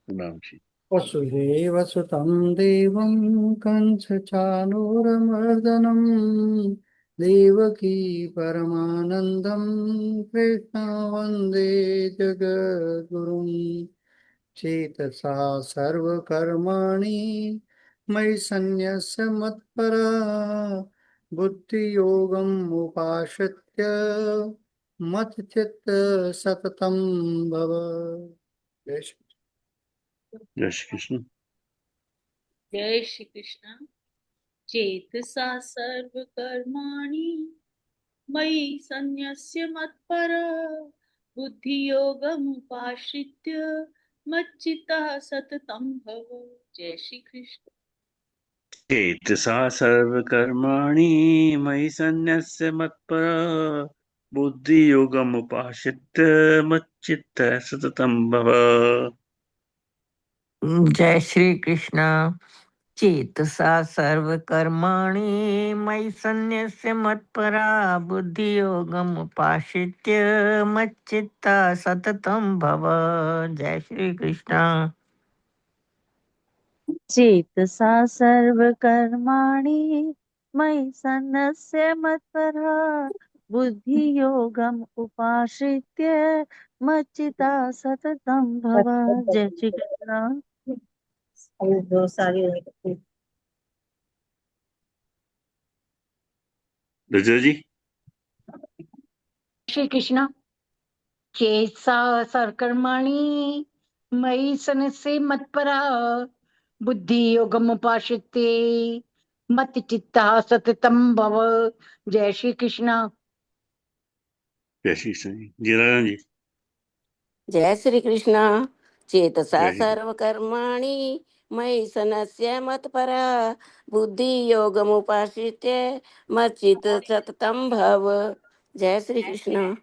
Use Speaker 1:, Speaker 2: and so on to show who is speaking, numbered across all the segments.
Speaker 1: प्रणाम जी।
Speaker 2: वसुदेवसुतं देवं कंसचाणूरमर्दनं देवकी परमानन्दं कृष्णं वन्दे जगद्गुरुं चेतसा सर्वकर्माणि मयि सन्न्यस्य मत्परा बुद्धियोगम् उपाश्रित्य मच्चित्त सततं भव। जय श्री
Speaker 1: जय श्री कृष्ण।
Speaker 3: जय श्री कृष्ण। चेतसा सर्व कर्माणि मयि सन्न्यस्य मत्पर बुद्धि योगमुपाश्रित्य मच्चित्तः सततं भव। जय श्री कृष्ण।
Speaker 1: चेतसा सर्वकर्माणि मयि सन्न्यस्य मत्परा बुद्धियोगमुपाश्रित्य मच्चित्तः सततं भव।
Speaker 4: जय श्री कृष्ण। चेतसा सर्वकर्माणि मयि सन्न्यस्य मत्परा बुद्धियोगम् उपाश्रित्य मच्चित्ता सततं भव। जय श्री कृष्ण।
Speaker 5: चेतसा सर्वकर्माणि मयि सन्न्यस्य मत्परा बुद्धियोगम् उपाश्रित्य मच्चिता सततं भव। जय श्री कृष्ण।
Speaker 6: अभी दो सारी
Speaker 1: रजत जी।
Speaker 6: श्री कृष्ण। चेतसा सर्कर्माणि मयि सनसे मत्परा बुद्धि योगमुपाश्रिते मत चित्ता सततम भव। जय श्री कृष्ण।
Speaker 1: जय श्री कृष्ण जी। जीराजन जी।
Speaker 7: जय श्री कृष्ण। चेतसा
Speaker 1: जय श्री कृष्ण।
Speaker 7: सर्वकर्माणि मयि सनस्य मत्परा बुद्धि योगमुपाश्रित्य मच्चित् सततं भव। जय श्री कृष्ण।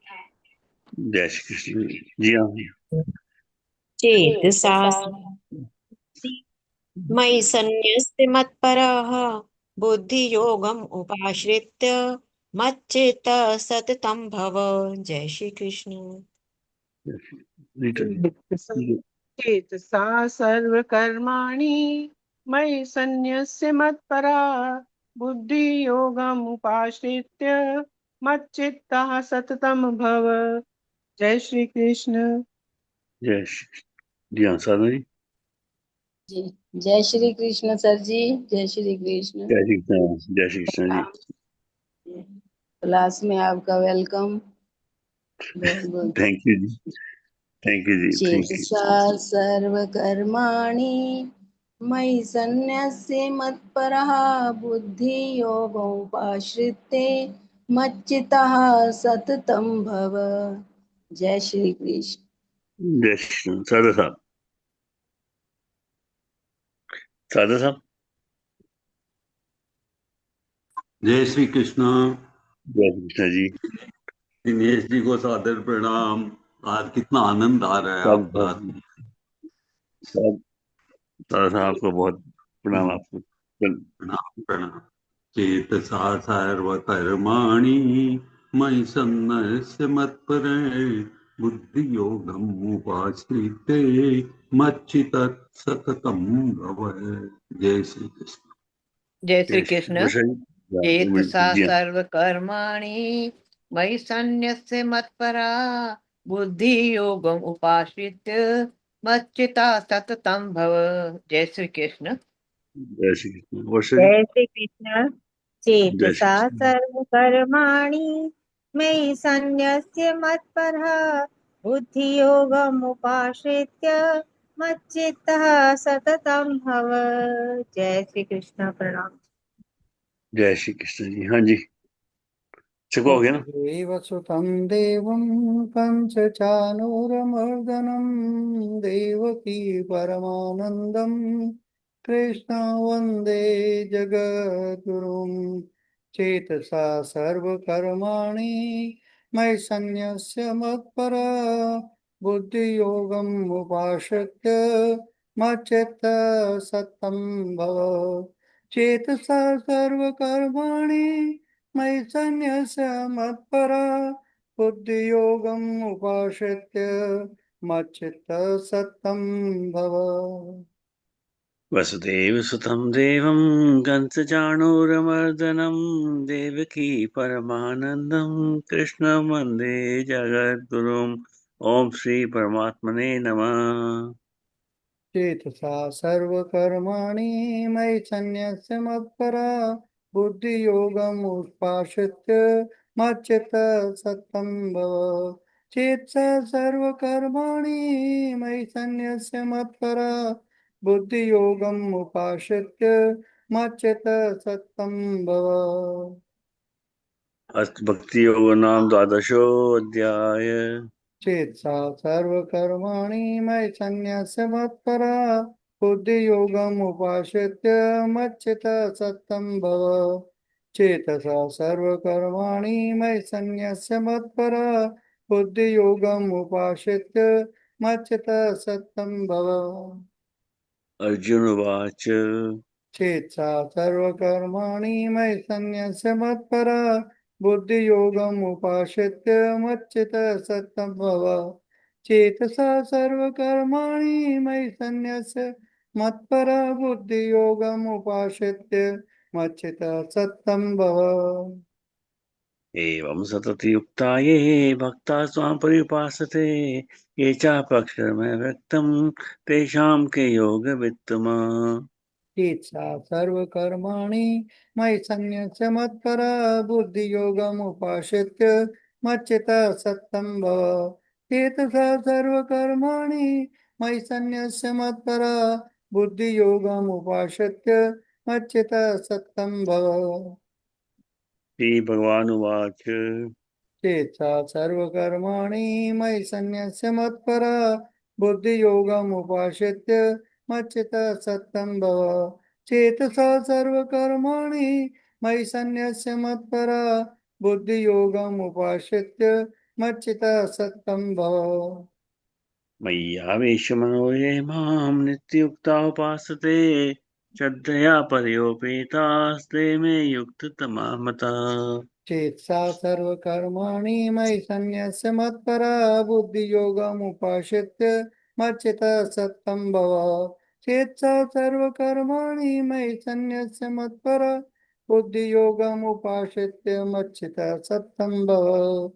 Speaker 1: जय श्री कृष्ण जी। हाँ।
Speaker 8: चेतसा मयि सन्न्यस्य मत्परः बुद्धियोगम् उपाश्रित्य मच्चित्तः सततं भव। जय श्री कृष्ण।
Speaker 1: रीटा जी।
Speaker 9: चेतसा सर्वकर्माणि मयि सन्न्यस्य मत्परा बुद्धियोगमुपाश्रित्य मच्चित्तः सततं भव। जय श्री कृष्ण।
Speaker 1: जय श्री कृष्ण जी। हाँ, साधना जी।
Speaker 10: जी। जय श्री कृष्ण सर जी। जय श्री कृष्ण।
Speaker 1: जय श्री कृष्ण। जय श्री कृष्ण जी।
Speaker 10: क्लास में आपका वेलकम। बहुत बहुत
Speaker 1: थैंक यू जी। थैंक यू जी। Thank you.
Speaker 10: चेतसा सर्वकर्माणि मयि सन्न्यस्य मत्परः बुद्धियोगमुपाश्रित्य मच्चितः सततं भव। जय श्री कृष्ण।
Speaker 1: जय श्री कृष्ण। साधा साहब। साधा साहब।
Speaker 11: जय श्री कृष्ण।
Speaker 1: जय श्री कृष्ण जी।
Speaker 11: दिनेश जी को सादर प्रणाम। आज कितना आनंद आ रहा है आप
Speaker 1: साधा
Speaker 11: क्लास
Speaker 1: साहब।
Speaker 11: में।
Speaker 1: साधा साहब आपको बहुत प्रणाम। आपको
Speaker 11: प्रणाम प्रणाम। चेतसा सर्वकर्माणि मयि सन्न्यस्य मत्परे बुद्धियोगम् उपाश्रिते मच्चितः सततं भव। जय श्री कृष्ण।
Speaker 4: जय श्री
Speaker 1: जय श्री
Speaker 4: कृष्ण।
Speaker 1: कृष्ण
Speaker 4: चेतसा
Speaker 1: जी। हाँ।
Speaker 4: सर्वकर्माणि मयि सन्न्यस्य मत्परा बुद्धि योगम उपाश्रित्य मच्चिता सततं भव। जय श्री कृष्ण।
Speaker 1: जय श्री कृष्ण। वर्षा जी।
Speaker 5: जय श्री कृष्ण।
Speaker 1: जय श्री
Speaker 5: चेतसा
Speaker 1: कृष्ण।
Speaker 5: सर्वकर्माणि मयि सन्न्यस्य मत्परः बुद्धियोगमुपाश्रित्य मच्चित्तः सततं भव। जय श्री कृष्ण। प्रणाम।
Speaker 1: जय श्री कृष्ण जी। हाँ जी। चुका हो गया ना।
Speaker 2: वसुदेवसुतं देवं कंसचाणूरमर्दनं देवकी परमानन्दं कृष्णं वन्दे जगद्गुरुं चेतसा सर्वकर्माणि मयि सन्न्यस्य मत्परा बुद्धियोगम् उपाश्रित्य मच्चित्त सतं भव। चेतसा सर्वकर्माणि मयि सन्न्यस्य मत्परा बुद्धियोगम् उपाश्रित्य मच्चित्तः सत्तं भव।
Speaker 1: वसुदेवसुतं देवं कंसचाणूरमर्दनं देवकी परमानन्दं कृष्णं वन्दे जगद्गुरुम्। ॐ श्री परमात्मने नमः।
Speaker 2: चेतसा सर्वकर्माणि मयि सन्न्यस्य मत्परा बुद्धियोगमुपाश्रित्य मच्चित्तः सत्तं भव। चेतसा सर्वकर्माणि मयि सन्न्यस्य मत्परा बुद्धियोगमुपाश्रित्य मच्चित्तः सत्तं भव।
Speaker 1: अस्तु भक्ति योग नाम द्वादशोऽध्याय।
Speaker 2: चेतसा सर्वकर्माणि मयि सन्न्यस्य मत्परा बुद्धियोगमुपाश्रित्य मच्चित्तः सत्तं भव। चेतसा सर्वकर्माणि मयि सन्न्यस्य मत्परा बुद्धियोगमुपाश्रित्य मच्चित्तः सत्तं भव।
Speaker 1: अर्जुन उवाच
Speaker 2: चेतसा सर्वकर्माणि मयि सन्न्यस्य मत्परा बुद्धियोगमुपाश्रित्य मच्चित्तः सत्तं भव। चेतसा सर्वकर्माणि मयि सन्न्यस्य मत्परा बुद्धियोगमुपाश्रित्य मच्चित्तः सत्तं भव।
Speaker 1: एवं सततं युक्ता ये भक्ता स्वां पर्युपासते ये चाप्यक्षरमय व्यक्तं तेषां के योगवित्तमा।
Speaker 2: चेतसा सर्वकर्माणि मयि सन्न्यस्य मत्परा बुद्धियोगमुपाश्रित्य मच्चित्तः सत्तं भव। चेतसा सर्वकर्माणि मयि सन्न्यस्य मत्परा बुद्धियोगमुपाश्रित्य मच्चित्तः सत्तं भव।
Speaker 1: श्रीभगवानुवाच
Speaker 2: चेतसा सर्वकर्माणि मयि सन्न्यस्य मत्परा बुद्धियोगमुपाश्रित्य मच्चित्तः सत्तं भव। चेतसा सर्वकर्माणि मयि सन्न्यस्य मत्परा बुद्धियोगमुपाश्रित्य मच्चित्तः सत्तं भव।
Speaker 1: मय्यावेशमनो ये मां नित्ययुक्ता उपासते श्रद्धया पर्योपेतास्ते मे युक्ततमा मताः।
Speaker 2: चेतसा सर्वकर्माणि मयि सन्न्यस्य मत्परा बुद्धियोगमुपाश्रित्य मच्चित्तः सत्तं भव। चेतसा सर्वकर्माणि मयि सन्न्यस्य मत्परा बुद्धियोगमुपाश्रित्य मच्चित्तः सत्तं भव।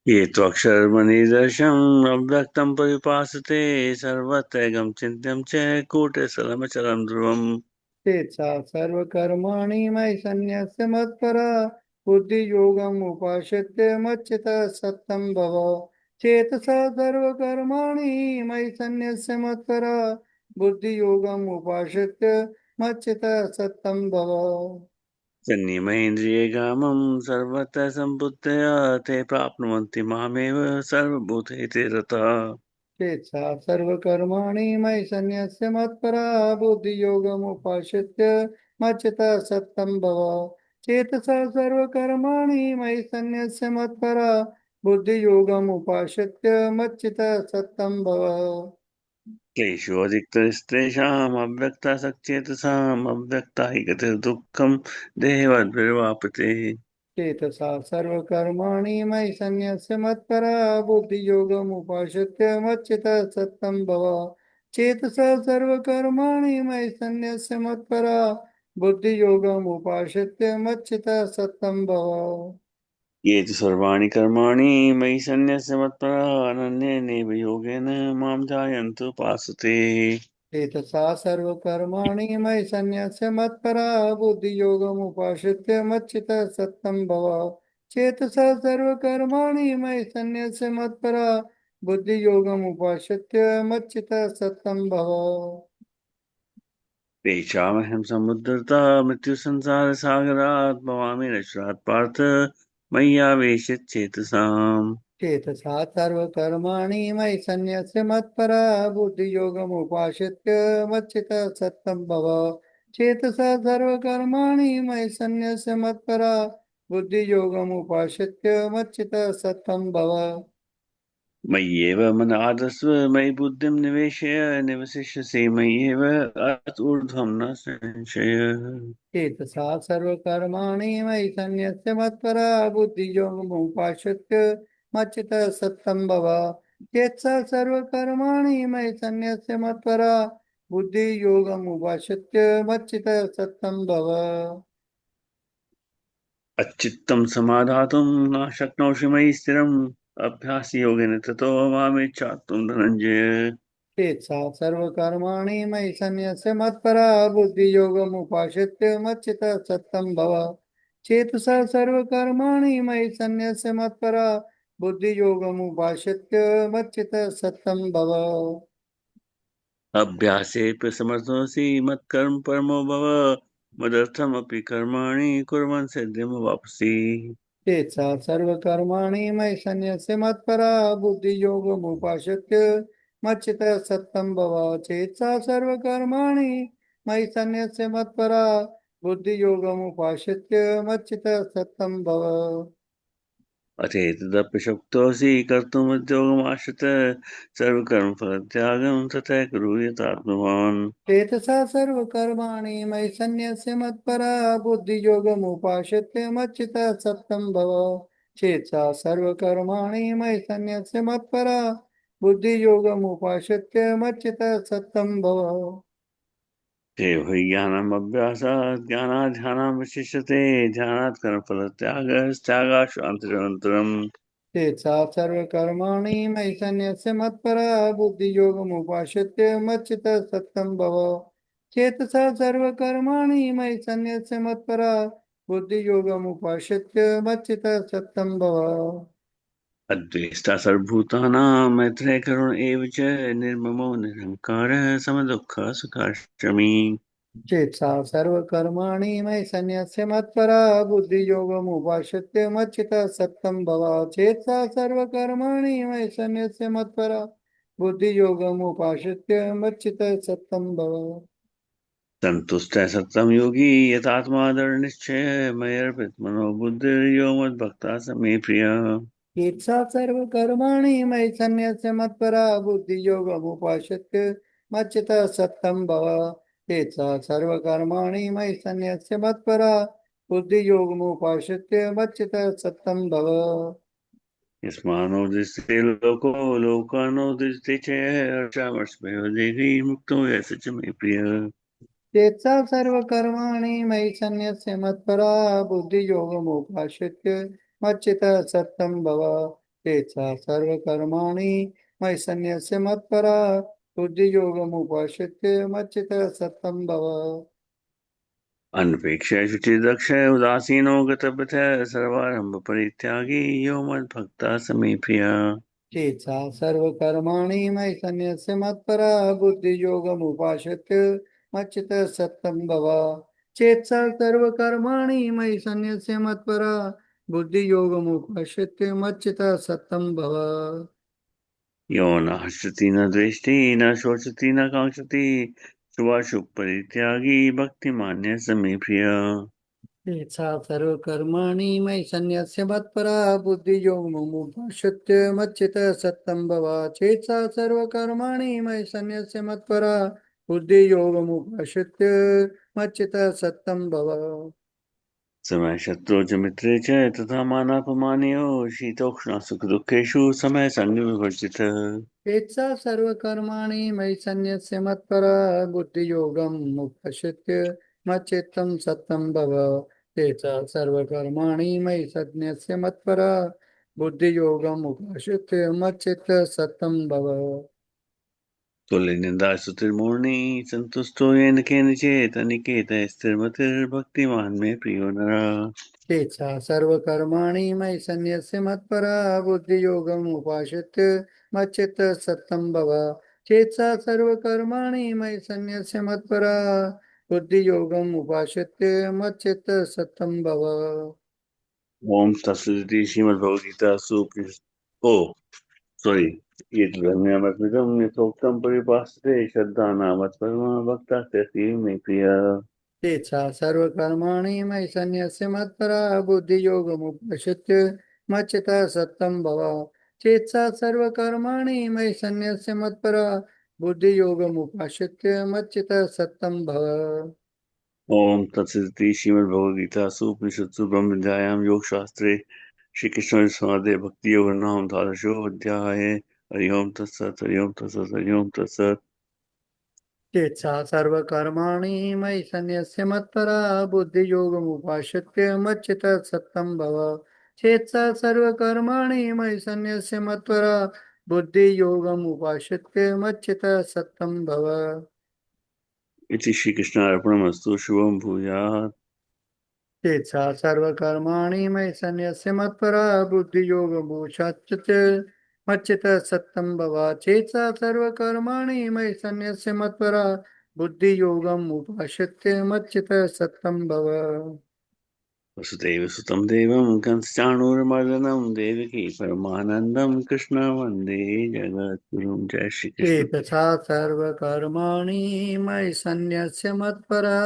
Speaker 1: ये त्वक्षरमनिदर्शम् अव्यक्तं पर्युपासते सर्वत्रैकं चिन्त्यं च कूटस्थलमचलं ध्रुवम्।
Speaker 2: चेतसा सर्वकर्माणि मयि सन्न्यस्य मत्परा बुद्धियोगमुपाश्रित्य मच्चित्तः सत्तं भव। चेतसा सर्वकर्माणि मयि सन्न्यस्य मत्परा बुद्धियोगमुपाश्रित्य मच्चित्तः सत्तं भव।
Speaker 1: सन्निमैन्द्रियग्रामं सर्वत्र सम्बुद्धया ते प्राप्नुवन्ति मामेव सर्वभूतहिते रताः।
Speaker 2: चेतसा सर्वकर्माणि मयि सन्न्यस्य मत्परा बुद्धियोगमुपाश्रित्य मच्चित्तः सत्तं भव। चेतसा सर्वकर्माणि मयि सन्न्यस्य मत्परा बुद्धियोगमुपाश्रित्य मच्चित्तः सत्तं भव।
Speaker 1: क्लेशोऽधिक्तस्तेषाम् अव्यक्तासक्चेतसाम् अव्यक्ता हि गतिर्दुःखं देहवद्भिर्वापते।
Speaker 2: चेतसा सर्वकर्माणि मयि सन्न्यस्य मत्परा बुद्धियोगमुपाश्रित्य मच्चित्तः सत्तं भव। चेतसा सर्वकर्माणि मयि सन्न्यस्य मत्परा बुद्धियोगमुपाश्रित्य मच्चित्तः सत्तं भव।
Speaker 1: ये तु सर्वाणि कर्माणि मयि सन्न्यस्य मत्परा अनन्येनैव योगेन मां ध्यायन्तु उपासते।
Speaker 2: चेतसा सर्वकर्माणि मयि सन्न्यस्य मत्परा बुद्धियोगमुपाश्रित्य मच्चित्तः सत्तं भव। चेतसा सर्वकर्माणि मयि सन्न्यस्य मत्परा बुद्धियोगमुपाश्रित्य मच्चित्तः सत्तं भव।
Speaker 1: तेषामहं समुद्धृता मृत्युसंसारसागरात् भवामि नश्वरात् पार्थ मय्यावेशितचेतसाम्।
Speaker 2: चेतसा सर्वकर्माणि मयि सन्न्यस्य मत्परा बुद्धियोगमुपाश्रित्य मच्चित्तः सत्तं भव। चेतसा सर्वकर्माणि मयि सन्न्यस्य मत्परा बुद्धियोगमुपाश्रित्य मच्चित्तः सत्तं भव।
Speaker 1: मय्येव मन आदस्व मयि बुद्धिं निवेशय निवसिष्यसि मय्येव अत ऊर्ध्वं न संशयः।
Speaker 2: चेतसा सर्वकर्माणि मयि सन्न्यस्य मत्परा बुद्धियोगमुपाश्रित्य मच्चित्तः सत्तं भव। चेत्सा सर्वकर्माणि मयि सन्न्यस्य मत्परा बुद्धियोगमुपाश्रित्य मच्चित्तः सत्तं भव।
Speaker 1: अच्चित्तं समाधातुं न शक्नोषि मयि स्थिरम् अभ्यासयोगेन ततो मामेच्छाप्तुं धनञ्जय।
Speaker 2: चेत्सा सर्वकर्माणि मयि सन्न्यस्य मत्परा बुद्धियोगमुपाश्रित्य मच्चित्तः सत्तं भव। चेतसा सर्वकर्माणि मयि सन्न्यस्य मत्परा बुद्धियोगमुपाश्रित्य मच्चित्तः सत्तं भव।
Speaker 1: अभ्यासेऽपि समर्थोऽसि मत्कर्म परमो भव मदर्थमपि कर्माणि कुर्वन् सिद्धिमवाप्सि।
Speaker 2: चेत्सा सर्वकर्माणि मयि सन्न्यस्य मत्परा बुद्धियोगमुपाश्रित्य मच्चित्तः सत्तं भव। चेत्सा सर्वकर्माणि मयि सन्न्यस्य मत्परा बुद्धियोगमुपाश्रित्य मच्चित्तः सत्तं भव।
Speaker 1: अथेतदपि शक्तोऽसि कर्तुमुद्योगमाश्रित सर्वकर्मफलत्यागं तथा कुरु यथात्मवान्।
Speaker 2: चेतसा सर्वकर्माणि मयि सन्न्यस्य मत्परा बुद्धियोगमुपाश्रित्य मच्चित्तः सत्तं भव। चेतसा सर्वकर्माणि मयि सन्न्यस्य मत्परा बुद्धियोगमुपाश्रित्य मच्चित्तः सत्तं भव।
Speaker 1: देवै ज्ञानमभ्यासात् ज्ञानाध्यानं विशिष्यते ध्यानात् कर्मफलत्यागस्त्यागात् शान्तिरनन्तरम्।
Speaker 2: चेतसा सर्वकर्माणि मयि सन्न्यस्य मत्परा बुद्धियोगमुपाश्रित्य मच्चित्तः सत्तं भव। चेतसा सर्वकर्माणि मयि सन्न्यस्य मत्परा बुद्धियोगमुपाश्रित्य मच्चित्तः सत्तं भव।
Speaker 1: अद्वेष्टा सर्वभूतानां मैत्रेय करुण एव च निर्ममो निरहङ्कारः समदुःखः सुखाश्रमी।
Speaker 2: चेतसा सर्वकर्माणि मयि सन्न्यस्य मत्परा बुद्धियोगमुपाश्रित्य मच्चित्तः सत्तं भव। चेतसा सर्वकर्माणि मयि सन्न्यस्य मत्परा बुद्धियोगमुपाश्रित्य मच्चित्तः सत्तं भव।
Speaker 1: सन्तुष्टः सततं योगी यतात्मा दृढनिश्चयः मय्यर्पितमनो बुद्धिर्यो मद्भक्तः स मे प्रियः।
Speaker 2: चेतसा सर्वकर्माणि मयि सन्न्यस्य मत्परा बुद्धियोगमुपाश्रित्य मच्चित्तः सत्तं भव। चेतसा सर्वकर्माणि मयि सन्न्यस्य मत्परा बुद्धियोगमुपाश्रित्य मच्चित्तः सत्तं भव।
Speaker 1: यस्मानोदिते लोको लोकानोदिते च हर्षामर्षभयो देहि मुक्तो यस्य च मे प्रियः।
Speaker 2: चेतसा सर्वकर्माणि मयि सन्न्यस्य मत्परा बुद्धियोगमुपाश्रित्य मच्चित्तः सत्तं भव। चेतसा सर्वकर्माणि मयि सन्न्यस्य मत्परा बुद्धियोगमुपाश्रित्य मच्चित्तः सत्तं भव।
Speaker 1: अनपेक्षः शुचिर्दक्षः उदासीनो गतपथः सर्वारम्भ परित्यागी यो मद्भक्तः स मे प्रियः।
Speaker 2: चेतसा सर्वकर्माणि मयि सन्न्यस्य मत्परा बुद्धियोगमुपाश्रित्य मच्चित्तः सत्तं भव। चेतसा सर्वकर्माणि मयि सन्न्यस्य मत्परा बुद्धियोगमुपाश्रित्य मच्चित्तः सत्तं भव।
Speaker 1: यो न हर्षति न द्वेष्टि न शोचति न काङ्क्षति शुभाशुभ परित्यागी भक्तिमान्यः स मे प्रियः।
Speaker 2: चेतसा सर्वकर्माणि मयि सन्न्यस्य मत्परा बुद्धियोगमुपाश्रित्य मच्चित्तः सत्तं भव। चेतसा सर्वकर्माणि मयि सन्न्यस्य मत्परा बुद्धियोगमुपाश्रित्य मच्चित्तः सत्तं भव।
Speaker 1: समय शत्रु च मित्रे च तथा मानापमानयोः शीतोष्ण सुखदुःखेषु समय संगविवर्जितः।
Speaker 2: चेतसा सर्वकर्माणि मयि सन्न्यस्य मत्परा बुद्धियोगमुपाश्रित्य मच्चित्तं सत्तं भव। चेतसा सर्वकर्माणि मयि सन्न्यस्य मत्परा बुद्धियोगमुपाश्रित्य मच्चित्तः सत्तं भव।
Speaker 1: तुल्यनिन्दा स्तुतिर्मूर्णि सन्तुष्टो येन केनचित् अनिकेतः स्थिरमतिर्भक्तिमान् मे प्रियो नरः।
Speaker 2: चेतसा सर्वकर्माणि मयि सन्न्यस्य मत्परा बुद्धियोगमुपाश्रित्य मच्चित्तः सत्तं भव। चेतसा सर्वकर्माणि मयि सन्न्यस्य मत्परा बुद्धियोगमुपाश्रित्य मच्चित्तः सत्तं भव।
Speaker 1: ओम तत्सदिति श्रीमद्भगवद्गीतासु ओ सॉरी ये धर्म्यामर्पितं यथोक्तं परिभाषते श्रद्धानामत्परमा भक्तास्तेऽतीव मे प्रियः।
Speaker 2: चेतसा सर्वकर्माणि मयि सन्न्यस्य मत्परा बुद्धियोगमुपाश्रित्य मच्चित्तः सत्तं भव। चेतसा सर्वकर्माणि मयि सन्न्यस्य मत्परा बुद्धियोगमुपाश्रित्य मच्चित्तः सत्तं भव।
Speaker 1: ओम तत्सदिति श्रीमद्भगवद्गीतासु उपनिषत्सु ब्रह्मविद्यायां योगशास्त्रे श्रीकृष्णार्जुनसंवादे भक्तियोगो नाम द्वादशोऽध्यायः। हरि ओम तत्सत, हरि ओम तत्सत, हरि ओम तत्सत।
Speaker 2: चेत्सा सर्वकर्माणि मयि सन्न्यस्य मत्परा बुद्धियोगमुपाश्रित्य मच्चितः सत्तं भव। चेत्सा सर्वकर्माणि मयि सन्न्यस्य मत्परा बुद्धियोगमुपाश्रित्य मच्चितः सत्तं भव।
Speaker 1: इति श्री कृष्णार्पणमस्तु। शुभम भूयात्।
Speaker 2: चेत्सा सर्वकर्माणि मयि सन्न्यस्य मत्परा बुद्धियोगमुपाश्रित्य मच्चितः सत्तं भव। चेत्सा सर्वकर्माणि मयि सन्न्यस्य मत्परा बुद्धियोगम् उपाश्रित्य मच्चितः सत्तं भव।
Speaker 1: वसुदेव सुतं देवं कंसचाणूरमर्दनं देवकी परमानन्दं कृष्ण वन्दे जगद्गुरुं। जय श्री कृष्ण।
Speaker 2: चेतसा सर्वकर्माणि मयि सन्न्यस्य मत्परा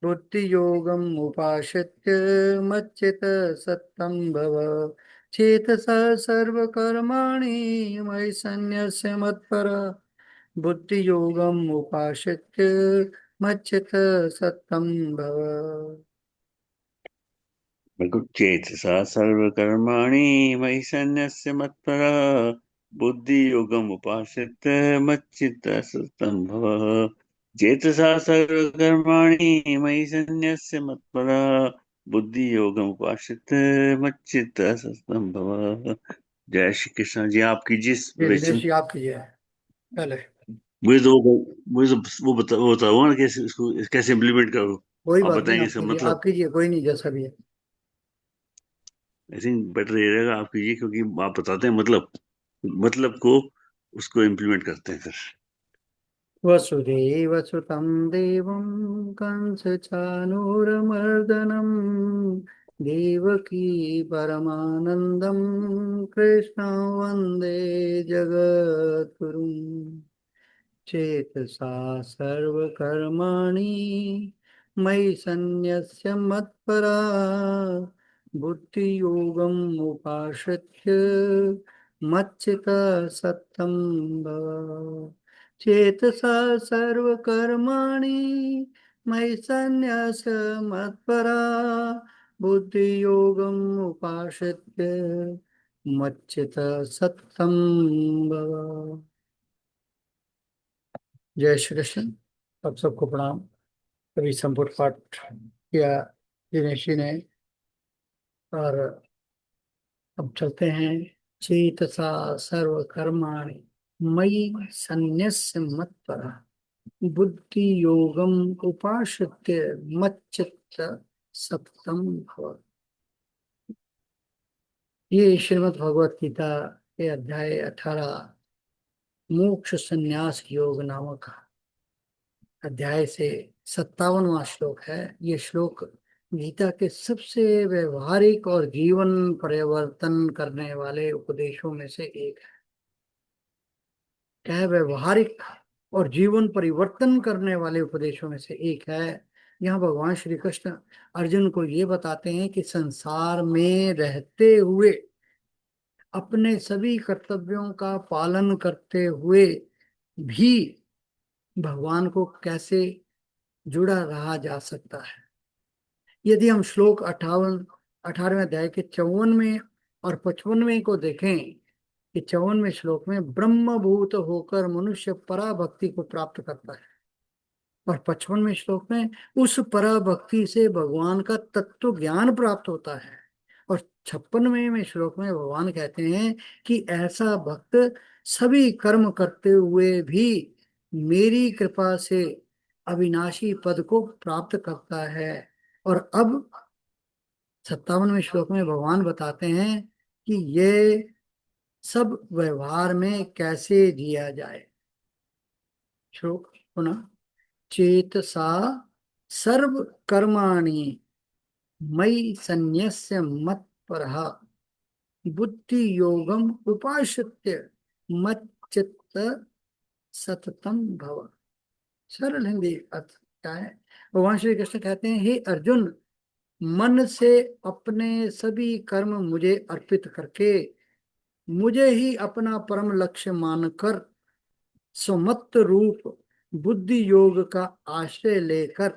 Speaker 2: बुद्धियोगम् उपाश्रित्य मच्चितः सत्तं भव। चेतसा सर्वकर्माणि मयि सन्न्यस्य मत्परा बुद्धियोगम् उपाश्रित्य मच्चितः सत्तं भव।
Speaker 1: चेतसा सर्वकर्माणि मयि सन्न्यस्य मत्परा बुद्धियोगमुपाश्रित्य मच्चित्तः सतं भव। चेतसा सर्वकर्माणि मयि सन्न्यस्य मत्परा बुद्धियोगमुपाश्रित्य मच्चित्तः सतं भव। जय श्री कृष्ण जी। आपकी जिस
Speaker 2: ये
Speaker 1: वचन
Speaker 2: विदेशी आप कीजिए पहले।
Speaker 1: वो बताओ ना कैसे इसको कैसे इम्प्लीमेंट करो।
Speaker 2: कोई
Speaker 1: आप
Speaker 2: बात नहीं,
Speaker 1: बताएंगे
Speaker 2: आप
Speaker 1: इसका
Speaker 2: कीजिए,
Speaker 1: मतलब।
Speaker 2: आप कीजिए, कोई नहीं, जैसा भी है।
Speaker 1: आई थिंक बेटर ये रहेगा आप कीजिए, क्योंकि आप बताते हैं मतलब को उसको इम्प्लीमेंट करते हैं फिर।
Speaker 2: वसुदेव सुतं देवं कंसचानूरमर्दनं देवकी परमानन्दं कृष्णं वन्दे जगद्गुरुम्। चेतसा सर्वकर्माणि मयि सन्न्यस्य मत्परा बुद्धियोगम् उपाश्रित्य मच्चितः सत्तं भव। चेतसा सर्वकर्माणि मयि सन्न्यस्य मत्परा बुद्धियोगम् उपाश्रित्य मच्चितः सत्तं भव। जय श्री कृष्ण। आप सबको प्रणाम। कभी संपुट पाठ किया दिनेश जी ने, और अब चलते हैं। चेतसा सर्व कर्माणि मयि सन्न्यस्य मत्परा बुद्धि योगम उपाश्रित्य मच्चित्त सततं भव। ये श्रीमद् भगवत गीता के अध्याय 18 मोक्ष संन्यास योग नामक अध्याय से 57वां श्लोक है। ये श्लोक गीता के सबसे व्यवहारिक और जीवन परिवर्तन करने वाले उपदेशों में से एक है। क्या है? व्यवहारिक और जीवन परिवर्तन करने वाले उपदेशों में से एक है। यहाँ भगवान श्री कृष्ण अर्जुन को ये बताते हैं कि संसार में रहते हुए अपने सभी कर्तव्यों का पालन करते हुए भी भगवान को कैसे जुड़ा रहा जा सकता है। यदि हम श्लोक 18वें अध्याय के 54वें और 55वें को देखें कि 54वें श्लोक में ब्रह्मभूत होकर मनुष्य पराभक्ति को प्राप्त करता है, और 55वें श्लोक में उस पराभक्ति से भगवान का तत्व ज्ञान प्राप्त होता है, और 56वें श्लोक में भगवान कहते हैं कि ऐसा भक्त सभी कर्म करते हुए भी मेरी कृपा से अविनाशी पद को प्राप्त करता है। और अब 57वें श्लोक में भगवान बताते हैं कि ये सब व्यवहार में कैसे जिया जाए। श्लोक पुनः। चेतसा सर्व कर्माणि मयि सन्न्यस्य मत्परः बुद्धि योगम उपाश्रित्य मच्चित्त सततं भव। सरल हिंदी अर्थ क्या है? भगवान श्री कृष्ण कहते हैं, हे अर्जुन, मन से अपने सभी कर्म मुझे अर्पित करके मुझे ही अपना परम लक्ष्य मानकर स्वमत रूप बुद्धि योग का आश्रय लेकर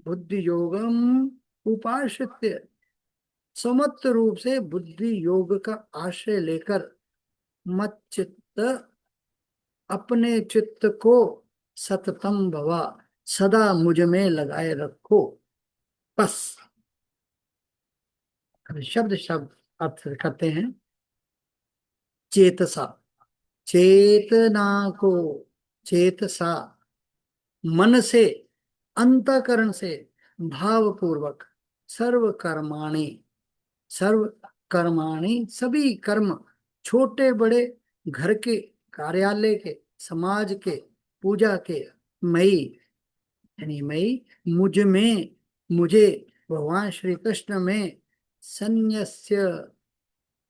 Speaker 2: बुद्धि योगम उपाश्रित्य स्वमत रूप से बुद्धि योग का आश्रय लेकर मत चित्त, अपने चित्त को सततम भवा, सदा मुझ में लगाए रखो। बस अब शब्द शब्द अर्थ करते हैं। चेतसा, चेतना को, चेतसा मन से, अंतःकरण से, भावपूर्वक, सर्व कर्माणि, सर्व कर्माणि सभी कर्म, छोटे बड़े, घर के, कार्यालय के, समाज के, पूजा के, मई यानी मई, मुझ में, मुझे, भगवान श्री कृष्ण में, संन्यस्य,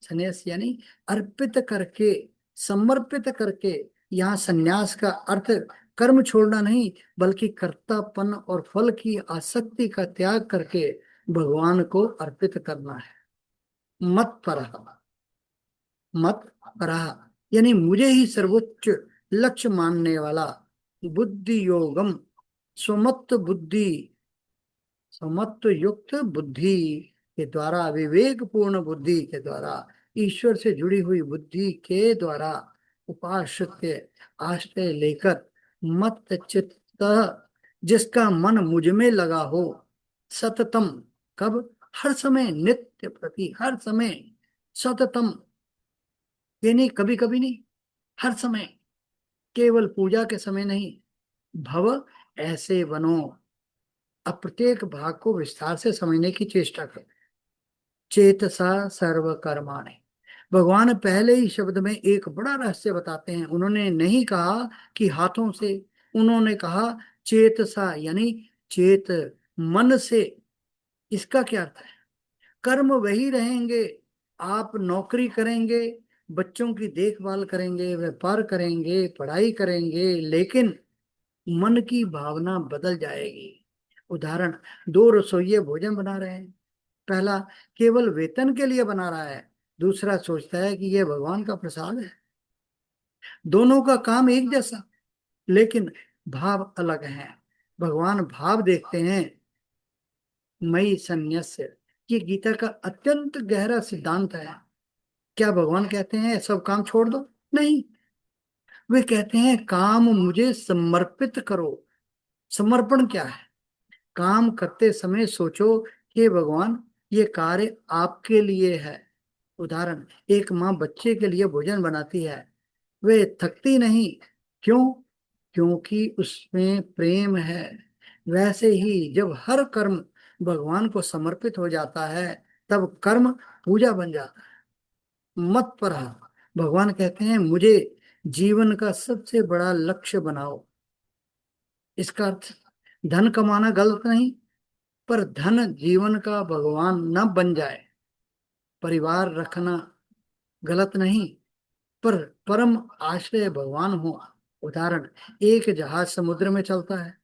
Speaker 2: संन्यास यानी अर्पित करके, समर्पित करके। यहाँ संन्यास का अर्थ कर्म छोड़ना नहीं, बल्कि कर्तापन और फल की आसक्ति का त्याग करके भगवान को अर्पित करना है। मत परः, मत परः यानी मुझे ही सर्वोच्च लक्ष्य मानने वाला, बुद्धि योगम, स्वमत बुद्धि, स्वमत युक्त बुद्धि के द्वारा, विवेक पूर्ण बुद्धि के द्वारा, ईश्वर से जुड़ी हुई बुद्धि के द्वारा उपाश्रित, आश्रय लेकर, मत चित्त जिसका मन मुझ में लगा हो, सततम कब, हर समय, नित्य प्रति, हर समय, सततम ये नहीं कभी कभी नहीं, हर समय, केवल पूजा के समय नहीं, भव ऐसे बनो। अब प्रत्येक भाग को विस्तार से समझने की चेष्टा करें। चेतसा सर्व कर्माणि, भगवान पहले ही शब्द में एक बड़ा रहस्य बताते हैं। उन्होंने नहीं कहा कि हाथों से, उन्होंने कहा चेतसा यानी चेत, मन से। इसका क्या अर्थ है? कर्म वही रहेंगे, आप नौकरी करेंगे, बच्चों की देखभाल करेंगे, व्यापार करेंगे, पढ़ाई करेंगे, लेकिन मन की भावना बदल जाएगी। उदाहरण, दो रसोइये भोजन बना रहे हैं, पहला केवल वेतन के लिए बना रहा है, दूसरा सोचता है कि यह भगवान का प्रसाद है। दोनों का काम एक जैसा, लेकिन भाव अलग है। भगवान भाव देखते हैं। मई संन्यास्य, ये गीता का अत्यंत गहरा सिद्धांत है। क्या भगवान कहते हैं सब काम छोड़ दो? नहीं, वे कहते हैं काम मुझे समर्पित करो। समर्पण क्या है? काम करते समय सोचो कि भगवान ये कार्य आपके लिए है। उदाहरण, एक माँ बच्चे के लिए भोजन बनाती है, वे थकती नहीं। क्यों? क्योंकि उसमें प्रेम है। वैसे ही जब हर कर्म भगवान को समर्पित हो जाता है, तब कर्म पूजा बन जाता है। मत पर, भगवान कहते हैं मुझे जीवन का सबसे बड़ा लक्ष्य बनाओ। इसका अर्थ धन कमाना गलत नहीं, पर धन जीवन का भगवान न बन जाए। परिवार रखना गलत नहीं, पर परम आश्रय भगवान हो। उदाहरण, एक जहाज समुद्र में चलता है,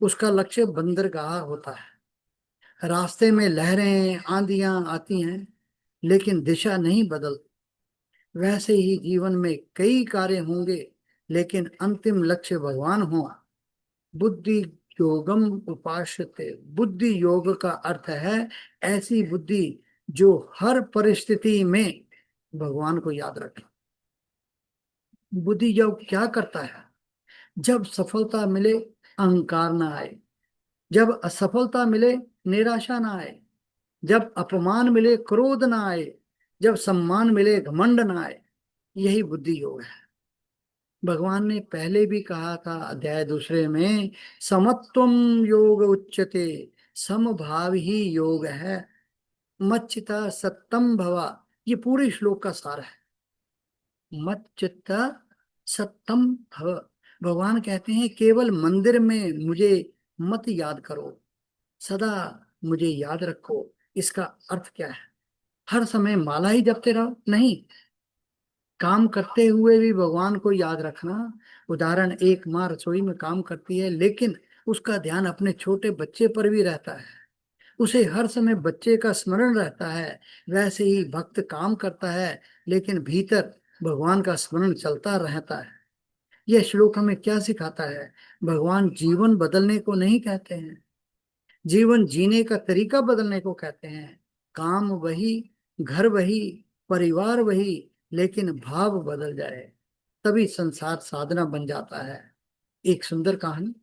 Speaker 2: उसका लक्ष्य बंदरगाह होता है। रास्ते में लहरें, आंधियां आती हैं, लेकिन दिशा नहीं बदलती। वैसे ही जीवन में कई कार्य होंगे, लेकिन अंतिम लक्ष्य भगवान हो। बुद्धि योगम उपाश्यते, बुद्धि योग का अर्थ है ऐसी बुद्धि जो हर परिस्थिति में भगवान को याद रखे। बुद्धि योग क्या करता है? जब सफलता मिले अहंकार ना आए, जब असफलता मिले निराशा ना आए, जब अपमान मिले क्रोध ना आए, जब सम्मान मिले घमंड ना आए। यही बुद्धि योग है। भगवान ने पहले भी कहा था अध्याय दूसरे में, समत्वम योग उच्यते, समभाव ही योग है। मच्चिता सत्तम भवा, ये पूरे श्लोक का सार है। मच्चिता सत्तम भव, भगवान कहते हैं केवल मंदिर में मुझे मत याद करो, सदा मुझे याद रखो। इसका अर्थ क्या है? हर समय माला ही जपते रहो? नहीं, काम करते हुए भी भगवान को याद रखना। उदाहरण, एक माँ रसोई में काम करती है, लेकिन उसका ध्यान अपने छोटे बच्चे पर भी रहता है, उसे हर समय बच्चे का स्मरण रहता है। वैसे ही भक्त काम करता है, लेकिन भीतर भगवान का स्मरण चलता रहता है। यह श्लोक हमें क्या सिखाता है? भगवान जीवन बदलने को नहीं कहते हैं, जीवन जीने का तरीका बदलने को कहते हैं। काम वही, घर वही, परिवार वही, लेकिन भाव बदल जाए तभी संसार साधना बन जाता है। एक सुंदर कहानी,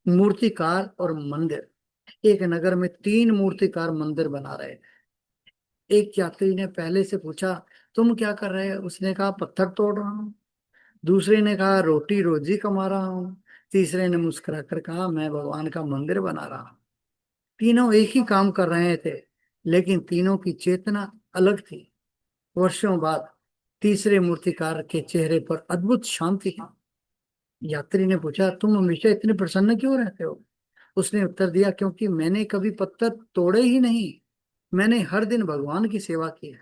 Speaker 2: मूर्तिकार और मंदिर। एक नगर में 3 मूर्तिकार मंदिर बना रहे थे। एक यात्री ने पहले से पूछा, तुम क्या कर रहे हो? उसने कहा, पत्थर तोड़ रहा हूँ। दूसरे ने कहा, रोटी रोजी कमा रहा हूँ। तीसरे ने मुस्कुराकर कहा, मैं भगवान का मंदिर बना रहा हूँ। तीनों एक ही काम कर रहे थे, लेकिन तीनों की चेतना अलग थी। वर्षों बाद तीसरे मूर्तिकार के चेहरे पर अद्भुत शांति थी। यात्री ने पूछा, तुम हमेशा इतने प्रसन्न क्यों रहते हो? उसने उत्तर दिया, क्योंकि मैंने कभी पत्थर तोड़े ही नहीं, मैंने हर दिन भगवान की सेवा की है।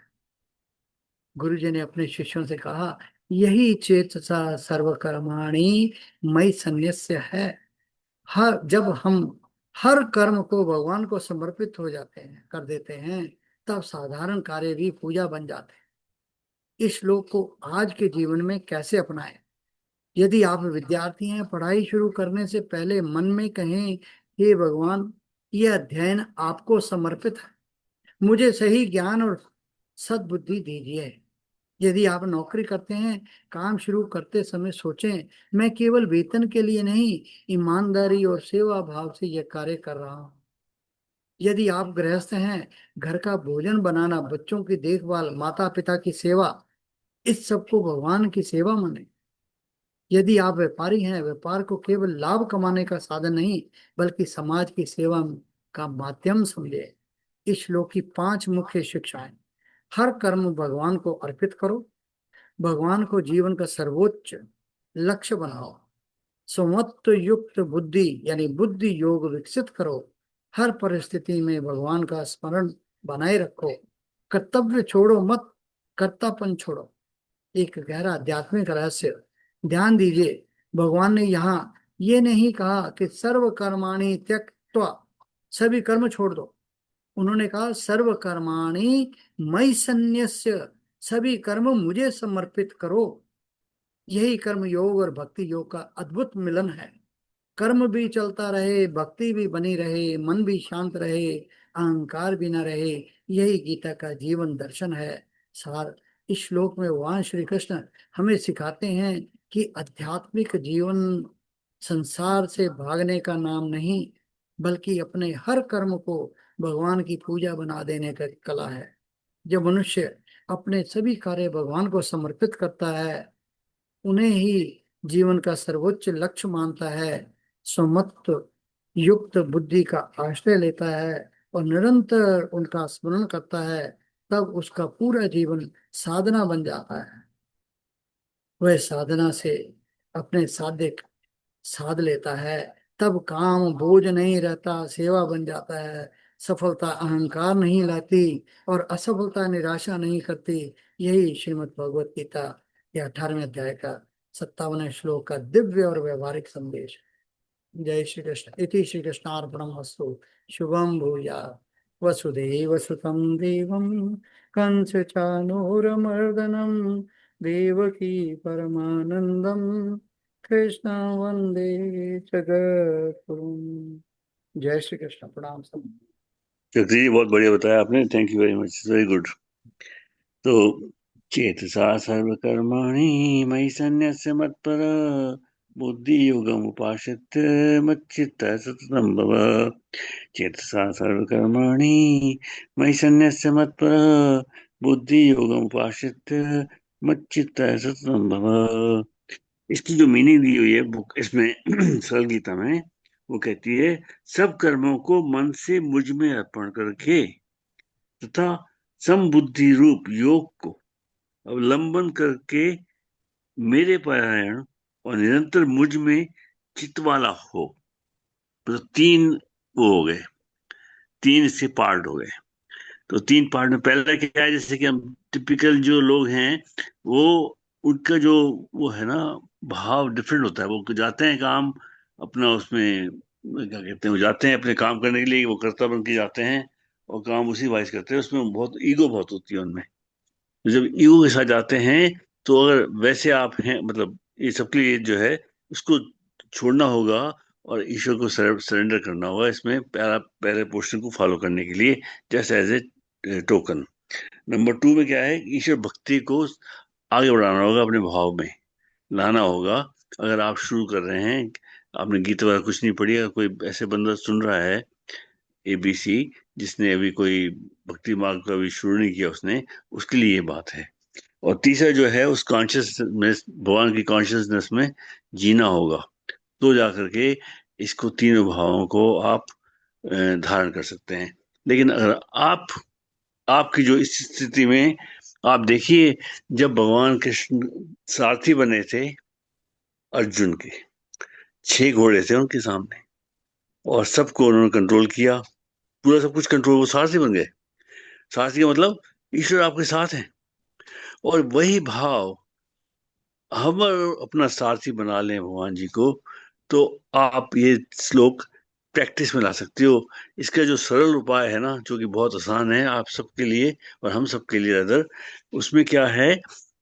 Speaker 2: गुरुजी ने अपने शिष्यों से कहा, यही चेतसा सर्वकर्माणि मयि संन्यस्य है। हर जब हम हर कर्म को भगवान को समर्पित हो जाते हैं, कर देते हैं, तब साधारण कार्य भी पूजा बन जाते हैं। इस श्लोक को आज के जीवन में कैसे अपनाएं? यदि आप विद्यार्थी हैं, पढ़ाई शुरू करने से पहले मन में कहें, हे भगवान, यह अध्ययन आपको समर्पित है, मुझे सही ज्ञान और सद्बुद्धि दीजिए। यदि आप नौकरी करते हैं, काम शुरू करते समय सोचें, मैं केवल वेतन के लिए नहीं, ईमानदारी और सेवा भाव से यह कार्य कर रहा हूं। यदि आप गृहस्थ हैं, घर का भोजन बनाना, बच्चों की देखभाल, माता पिता की सेवा, इस सबको भगवान की सेवा माने। यदि आप व्यापारी हैं, व्यापार को केवल लाभ कमाने का साधन नहीं, बल्कि समाज की सेवा का माध्यम समझे। इस श्लोक की 5 मुख्य शिक्षाएं। हर कर्म भगवान को अर्पित करो, भगवान को जीवन का सर्वोच्च लक्ष्य बनाओ, स्वमत्व युक्त बुद्धि यानी बुद्धि योग विकसित करो, हर परिस्थिति में भगवान का स्मरण बनाए रखो, कर्तव्य छोड़ो मत, कर्तापन छोड़ो। एक गहरा आध्यात्मिक रहस्य, ध्यान दीजिए, भगवान ने यहाँ ये नहीं कहा कि सर्व कर्माणि त्यक्त्वा, सभी कर्म छोड़ दो। उन्होंने कहा, सर्व कर्माणि मयि संन्यस्य, सभी कर्म मुझे समर्पित करो। यही कर्म योग और भक्ति योग का अद्भुत मिलन है। कर्म भी चलता रहे, भक्ति भी बनी रहे, मन भी शांत रहे, अहंकार भी न रहे, यही गीता का जीवन दर्शन है। सार इस श्लोक में भगवान श्री कृष्ण हमें सिखाते हैं कि आध्यात्मिक जीवन संसार से भागने का नाम नहीं, बल्कि अपने हर कर्म को भगवान की पूजा बना देने का कला है। जब मनुष्य अपने सभी कार्य भगवान को समर्पित करता है, उन्हें ही जीवन का सर्वोच्च लक्ष्य मानता है, स्वमत्व युक्त बुद्धि का आश्रय लेता है और निरंतर उनका स्मरण करता है, तब उसका पूरा जीवन साधना बन जाता है। वह साधना से अपने साध्य साध लेता है, तब काम बोझ नहीं रहता, सेवा बन जाता है। सफलता अहंकार नहीं लाती और असफलता निराशा नहीं करती। यही श्रीमद् भगवत गीता के 18वें अध्याय का 57वें श्लोक का दिव्य और व्यवहारिक संदेश। जय श्री कृष्ण। इति श्री कृष्णार्पणमस्तु। शुभम भूयात्। वसुदेव सुतं देवं कंस चाणूरमर्दनं देवकी परमानंदं कृष्ण वंदे जगद्गुरुं। जय श्री कृष्ण। प्रणाम सब।
Speaker 1: चक्री जी, बहुत बढ़िया बताया आपने, thank you very much, very good. तो चेतसा सर्वकर्माणि मयि संन्यस्य मत्पर बुद्धि योगम उपाश्रित्य मच्चित्तः सततं भव। चेतसा सर्वकर्माणि मयि संन्यस्य मत्पर बुद्धि योगम उपाश्रित्य मच्चित्तः सततं भव। इसकी जो मीनिंग दी हुई है बुक इसमें सरल गीता में, वो कहती है, सब कर्मों को मन से मुझ में अर्पण करके तथा समबुद्धि रूप योग को अवलंबन करके मेरे परायण और निरंतर मुझ में चित्त वाला हो। तो 3 वो हो गए, 3 इससे पार्ट हो गए। तो 3 पार्ट में पहला क्या है, जैसे कि हम टिपिकल जो लोग हैं, वो उनका जो वो है ना भाव डिफरेंट होता है। वो जाते हैं काम अपना, उसमें क्या कहते हैं, वो जाते हैं अपने काम करने के लिए, वो कर्ता बन के जाते हैं और काम उसी वाइज करते हैं। उसमें बहुत ईगो बहुत होती है उनमें। तो जब ईगो के साथ जाते हैं, तो अगर वैसे आप हैं, मतलब ये सबके लिए जो है उसको छोड़ना होगा और ईश्वर को सरेंडर करना होगा। इसमें पहले पोर्शन को फॉलो करने के लिए, just as a token. Number 2 में क्या है, ईश्वर भक्ति को आगे बढ़ाना होगा, अपने भाव में लाना होगा। अगर आप शुरू कर रहे हैं, आपने गीत वगैरह कुछ नहीं पढ़ी, अगर कोई ऐसे बंदा सुन रहा है ABC, जिसने अभी कोई भक्ति मार्ग का अभी शुरू नहीं किया उसने, उसके लिए ये बात है। और तीसरा जो है, उस कॉन्शियसनेस, भगवान की कॉन्शियसनेस में जीना होगा, तो जाकर के इसको, तीनों भावों को आप धारण कर सकते हैं। लेकिन अगर आपकी जो इस स्थिति में, आप देखिए, जब भगवान कृष्ण सारथी बने थे अर्जुन के, 6 घोड़े थे उनके सामने, और सबको उन्होंने कंट्रोल किया, पूरा सब कुछ कंट्रोल, वो सारथी बन गए। सारथी का मतलब ईश्वर आपके साथ है। और वही भाव हम अपना सारथी बना लें भगवान जी को, तो आप ये श्लोक प्रैक्टिस में ला सकते हो। इसका जो सरल उपाय है ना, जो कि बहुत आसान है आप सबके लिए और हम सबके लिए अदर, उसमें क्या है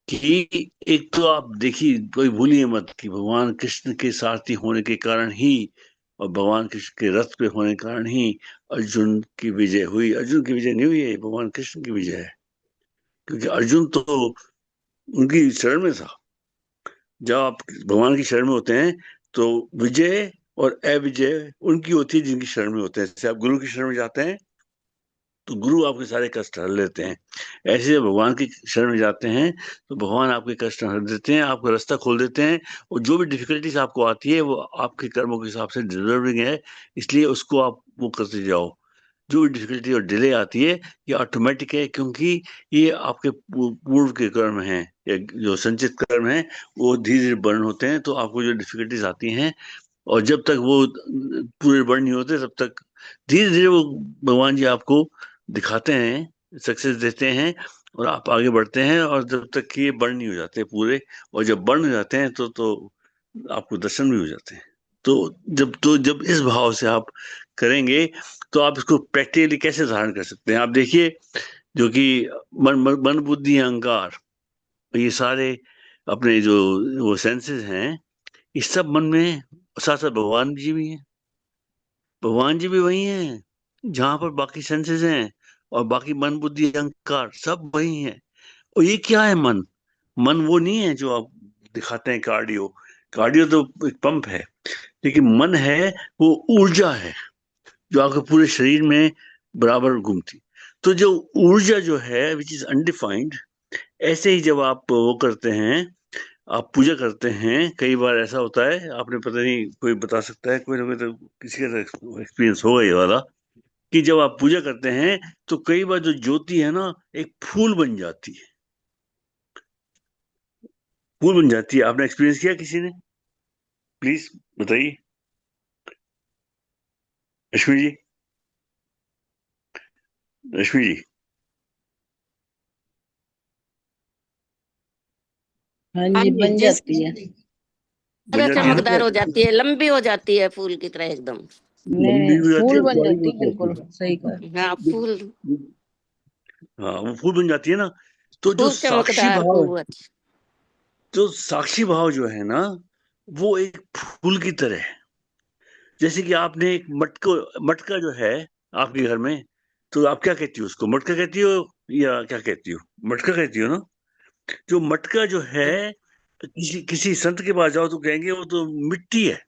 Speaker 1: कि एक तो आप देखिए, कोई भूलिए मत कि भगवान कृष्ण के सारथी होने के कारण ही, और भगवान कृष्ण के रथ पे होने के कारण ही अर्जुन की विजय हुई। अर्जुन की विजय नहीं हुई है, भगवान कृष्ण की विजय है, क्योंकि अर्जुन तो उनकी शरण में था। जब आप भगवान की शरण में होते हैं तो विजय और अविजय उनकी होती है जिनकी शरण में होते हैं। जैसे आप गुरु की शरण में जाते हैं तो गुरु आपके सारे कष्ट हर लेते हैं। ऐसे जब भगवान की शरण में जाते हैं तो भगवान आपके कष्ट हर देते हैं, आपका रास्ता खोल देते हैं, और जो भी डिफिकल्टीज आपको आती है वो आपके कर्मों के हिसाब से डिजर्विंग है, इसलिए उसको आप वो करते जाओ। जो भी डिफिकल्टी और डिले आती है ये ऑटोमेटिक है, क्योंकि ये आपके पूर्व के कर्म हैं, या जो संचित कर्म हैं, वो धीरे धीरे बर्न होते हैं। तो आपको जो डिफिकल्टीज आती हैं, और जब तक वो पूरे बर्न नहीं होते, तब तक धीरे धीरे वो भगवान जी आपको दिखाते हैं, सक्सेस देते हैं, और आप आगे बढ़ते हैं, और जब तक कि ये बर्न नहीं हो जाते पूरे। और जब बर्न हो जाते हैं तो आपको दर्शन भी हो जाते हैं। तो जब इस भाव से आप करेंगे, तो आप इसको प्रैक्टिकली कैसे धारण कर सकते हैं। आप देखिए, जो कि मन बुद्धि अहंकार, ये सारे अपने जो वो सेंसेस हैं, इस सब मन में, साथ साथ भगवान जी भी हैं। भगवान जी भी वही हैं जहां पर बाकी सेंसेस हैं, और बाकी मन बुद्धि अहंकार सब वही हैं। और ये क्या है मन? मन वो नहीं है जो आप दिखाते हैं कार्डियो। कार्डियो तो एक पंप है, लेकिन मन है वो ऊर्जा है जो आपके पूरे शरीर में बराबर घूमती। तो जो ऊर्जा जो है विच इज अनडिफाइंड, ऐसे ही जब आप वो करते हैं, आप पूजा करते हैं, कई बार ऐसा होता है, आपने पता नहीं, कोई बता सकता है, कोई ना कोई तो किसी का एक्सपीरियंस होगा ये वाला, कि जब आप पूजा करते हैं तो कई बार जो ज्योति है ना, एक फूल बन जाती है। फूल बन जाती है, आपने एक्सपीरियंस किया किसी ने? प्लीज बताइए रश्मि जी। रश्मि जी,
Speaker 10: हाँ
Speaker 8: हाँ
Speaker 10: जी,
Speaker 8: जी,
Speaker 10: बन
Speaker 8: जिस
Speaker 10: जाती है।
Speaker 1: बन
Speaker 7: ज्यादा
Speaker 1: जाती है ना?
Speaker 7: चमकदार हो जाती है, लंबी हो जाती है फूल की तरह एकदम।
Speaker 10: नहीं
Speaker 1: लंबी
Speaker 10: नहीं,
Speaker 1: हो जाती है
Speaker 10: फूल
Speaker 1: और
Speaker 10: बन
Speaker 1: चौड़ी
Speaker 10: जाती
Speaker 1: बहुत
Speaker 10: है,
Speaker 1: होती
Speaker 10: बिल्कुल
Speaker 1: है।
Speaker 10: सही कहा।
Speaker 7: हाँ, फूल।
Speaker 1: हाँ, वो फूल बन जाती है ना। तो जो
Speaker 7: खूब
Speaker 1: साक्षी
Speaker 7: चमकदार,
Speaker 1: भाव,
Speaker 7: खूब अच्छा।
Speaker 1: जो साक्षी भाव जो है ना, वो एक फूल की तरह है। जैसे कि आपने एक मटका जो है आपके घर में, तो आप क्या कहती हो उसको? मटका कहती हो या क्या कहती हो? मटका कहती हो ना? जो मटका जो है, किसी किसी संत के पास जाओ तो कहेंगे वो तो मिट्टी है,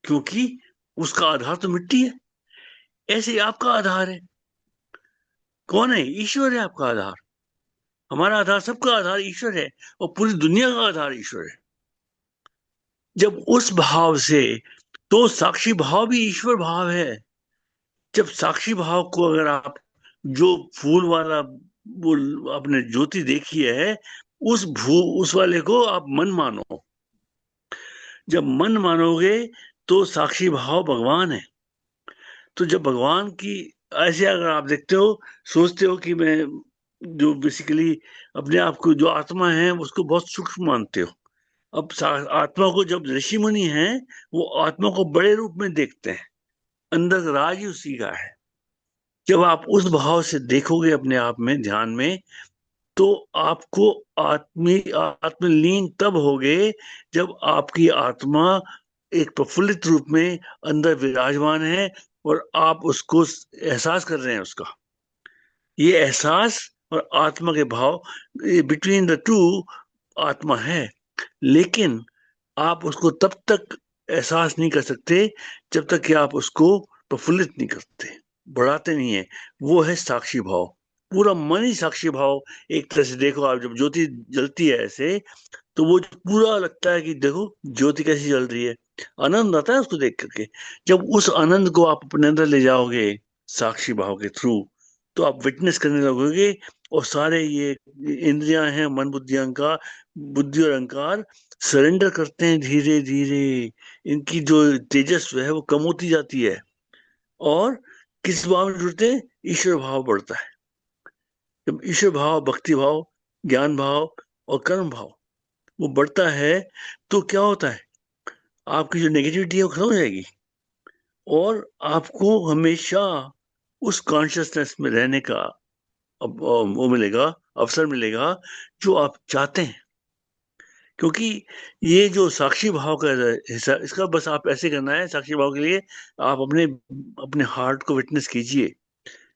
Speaker 1: क्योंकि उसका आधार तो मिट्टी है। ऐसे ही आपका आधार है। कौन है? ईश्वर है आपका आधार। हमारा आधार, सबका आधार ईश्वर है, और पूरी दुनिया का आधार ईश्वर है। जब उस भाव से, तो साक्षी भाव भी ईश्वर भाव है। जब साक्षी भाव को अगर आप, जो फूल वाला वो आपने ज्योति देखी है, उस वाले को आप मन मानो। जब मन मानोगे तो साक्षी भाव भगवान है। तो जब भगवान की, ऐसे अगर आप देखते हो, सोचते हो कि मैं, जो बेसिकली अपने आप को, जो आत्मा है उसको बहुत सूक्ष्म मानते हो। अब आत्मा को, जब ऋषि मुनि हैं, वो आत्मा को बड़े रूप में देखते हैं, अंदर का राज ही उसी का है। जब आप उस भाव से देखोगे अपने आप में, ध्यान में, तो आपको आत्मलीन तब होगे जब आपकी आत्मा एक प्रफुल्लित रूप में अंदर विराजमान है, और आप उसको एहसास कर रहे हैं उसका। ये एहसास और आत्मा के भाव, बिटवीन द टू आत्मा है, लेकिन आप उसको तब तक एहसास नहीं कर सकते जब तक कि आप उसको प्रफुल्लित नहीं करते, बढ़ाते नहीं है। वो है साक्षी भाव, पूरा मन ही साक्षी भाव। एक तरह से देखो, आप जब ज्योति जलती है ऐसे, तो वो पूरा लगता है कि देखो ज्योति कैसी जल रही है, आनंद आता है उसको देख करके। जब उस आनंद को आप अपने अंदर ले जाओगे साक्षी भाव के थ्रू, तो आप विटनेस करने लगोगे, और सारे ये इंद्रियां हैं, मन बुद्धि अहंकार, बुद्धि और अहंकार सरेंडर करते हैं धीरे धीरे। इनकी जो तेजस्व है वो कम होती जाती है, और किस भाव में जुड़ते हैं? ईश्वर भाव बढ़ता है। जब ईश्वर भाव, भक्ति भाव, ज्ञान भाव और कर्म भाव वो बढ़ता है, तो क्या होता है? आपकी जो नेगेटिविटी है वो खत्म हो जाएगी, और आपको हमेशा उस कॉन्शियसनेस में रहने का वो मिलेगा, अवसर मिलेगा जो आप चाहते हैं। क्योंकि ये जो साक्षी भाव का हिस्सा, इसका बस आप ऐसे करना है। साक्षी भाव के लिए आप अपने अपने हार्ट को विटनेस कीजिए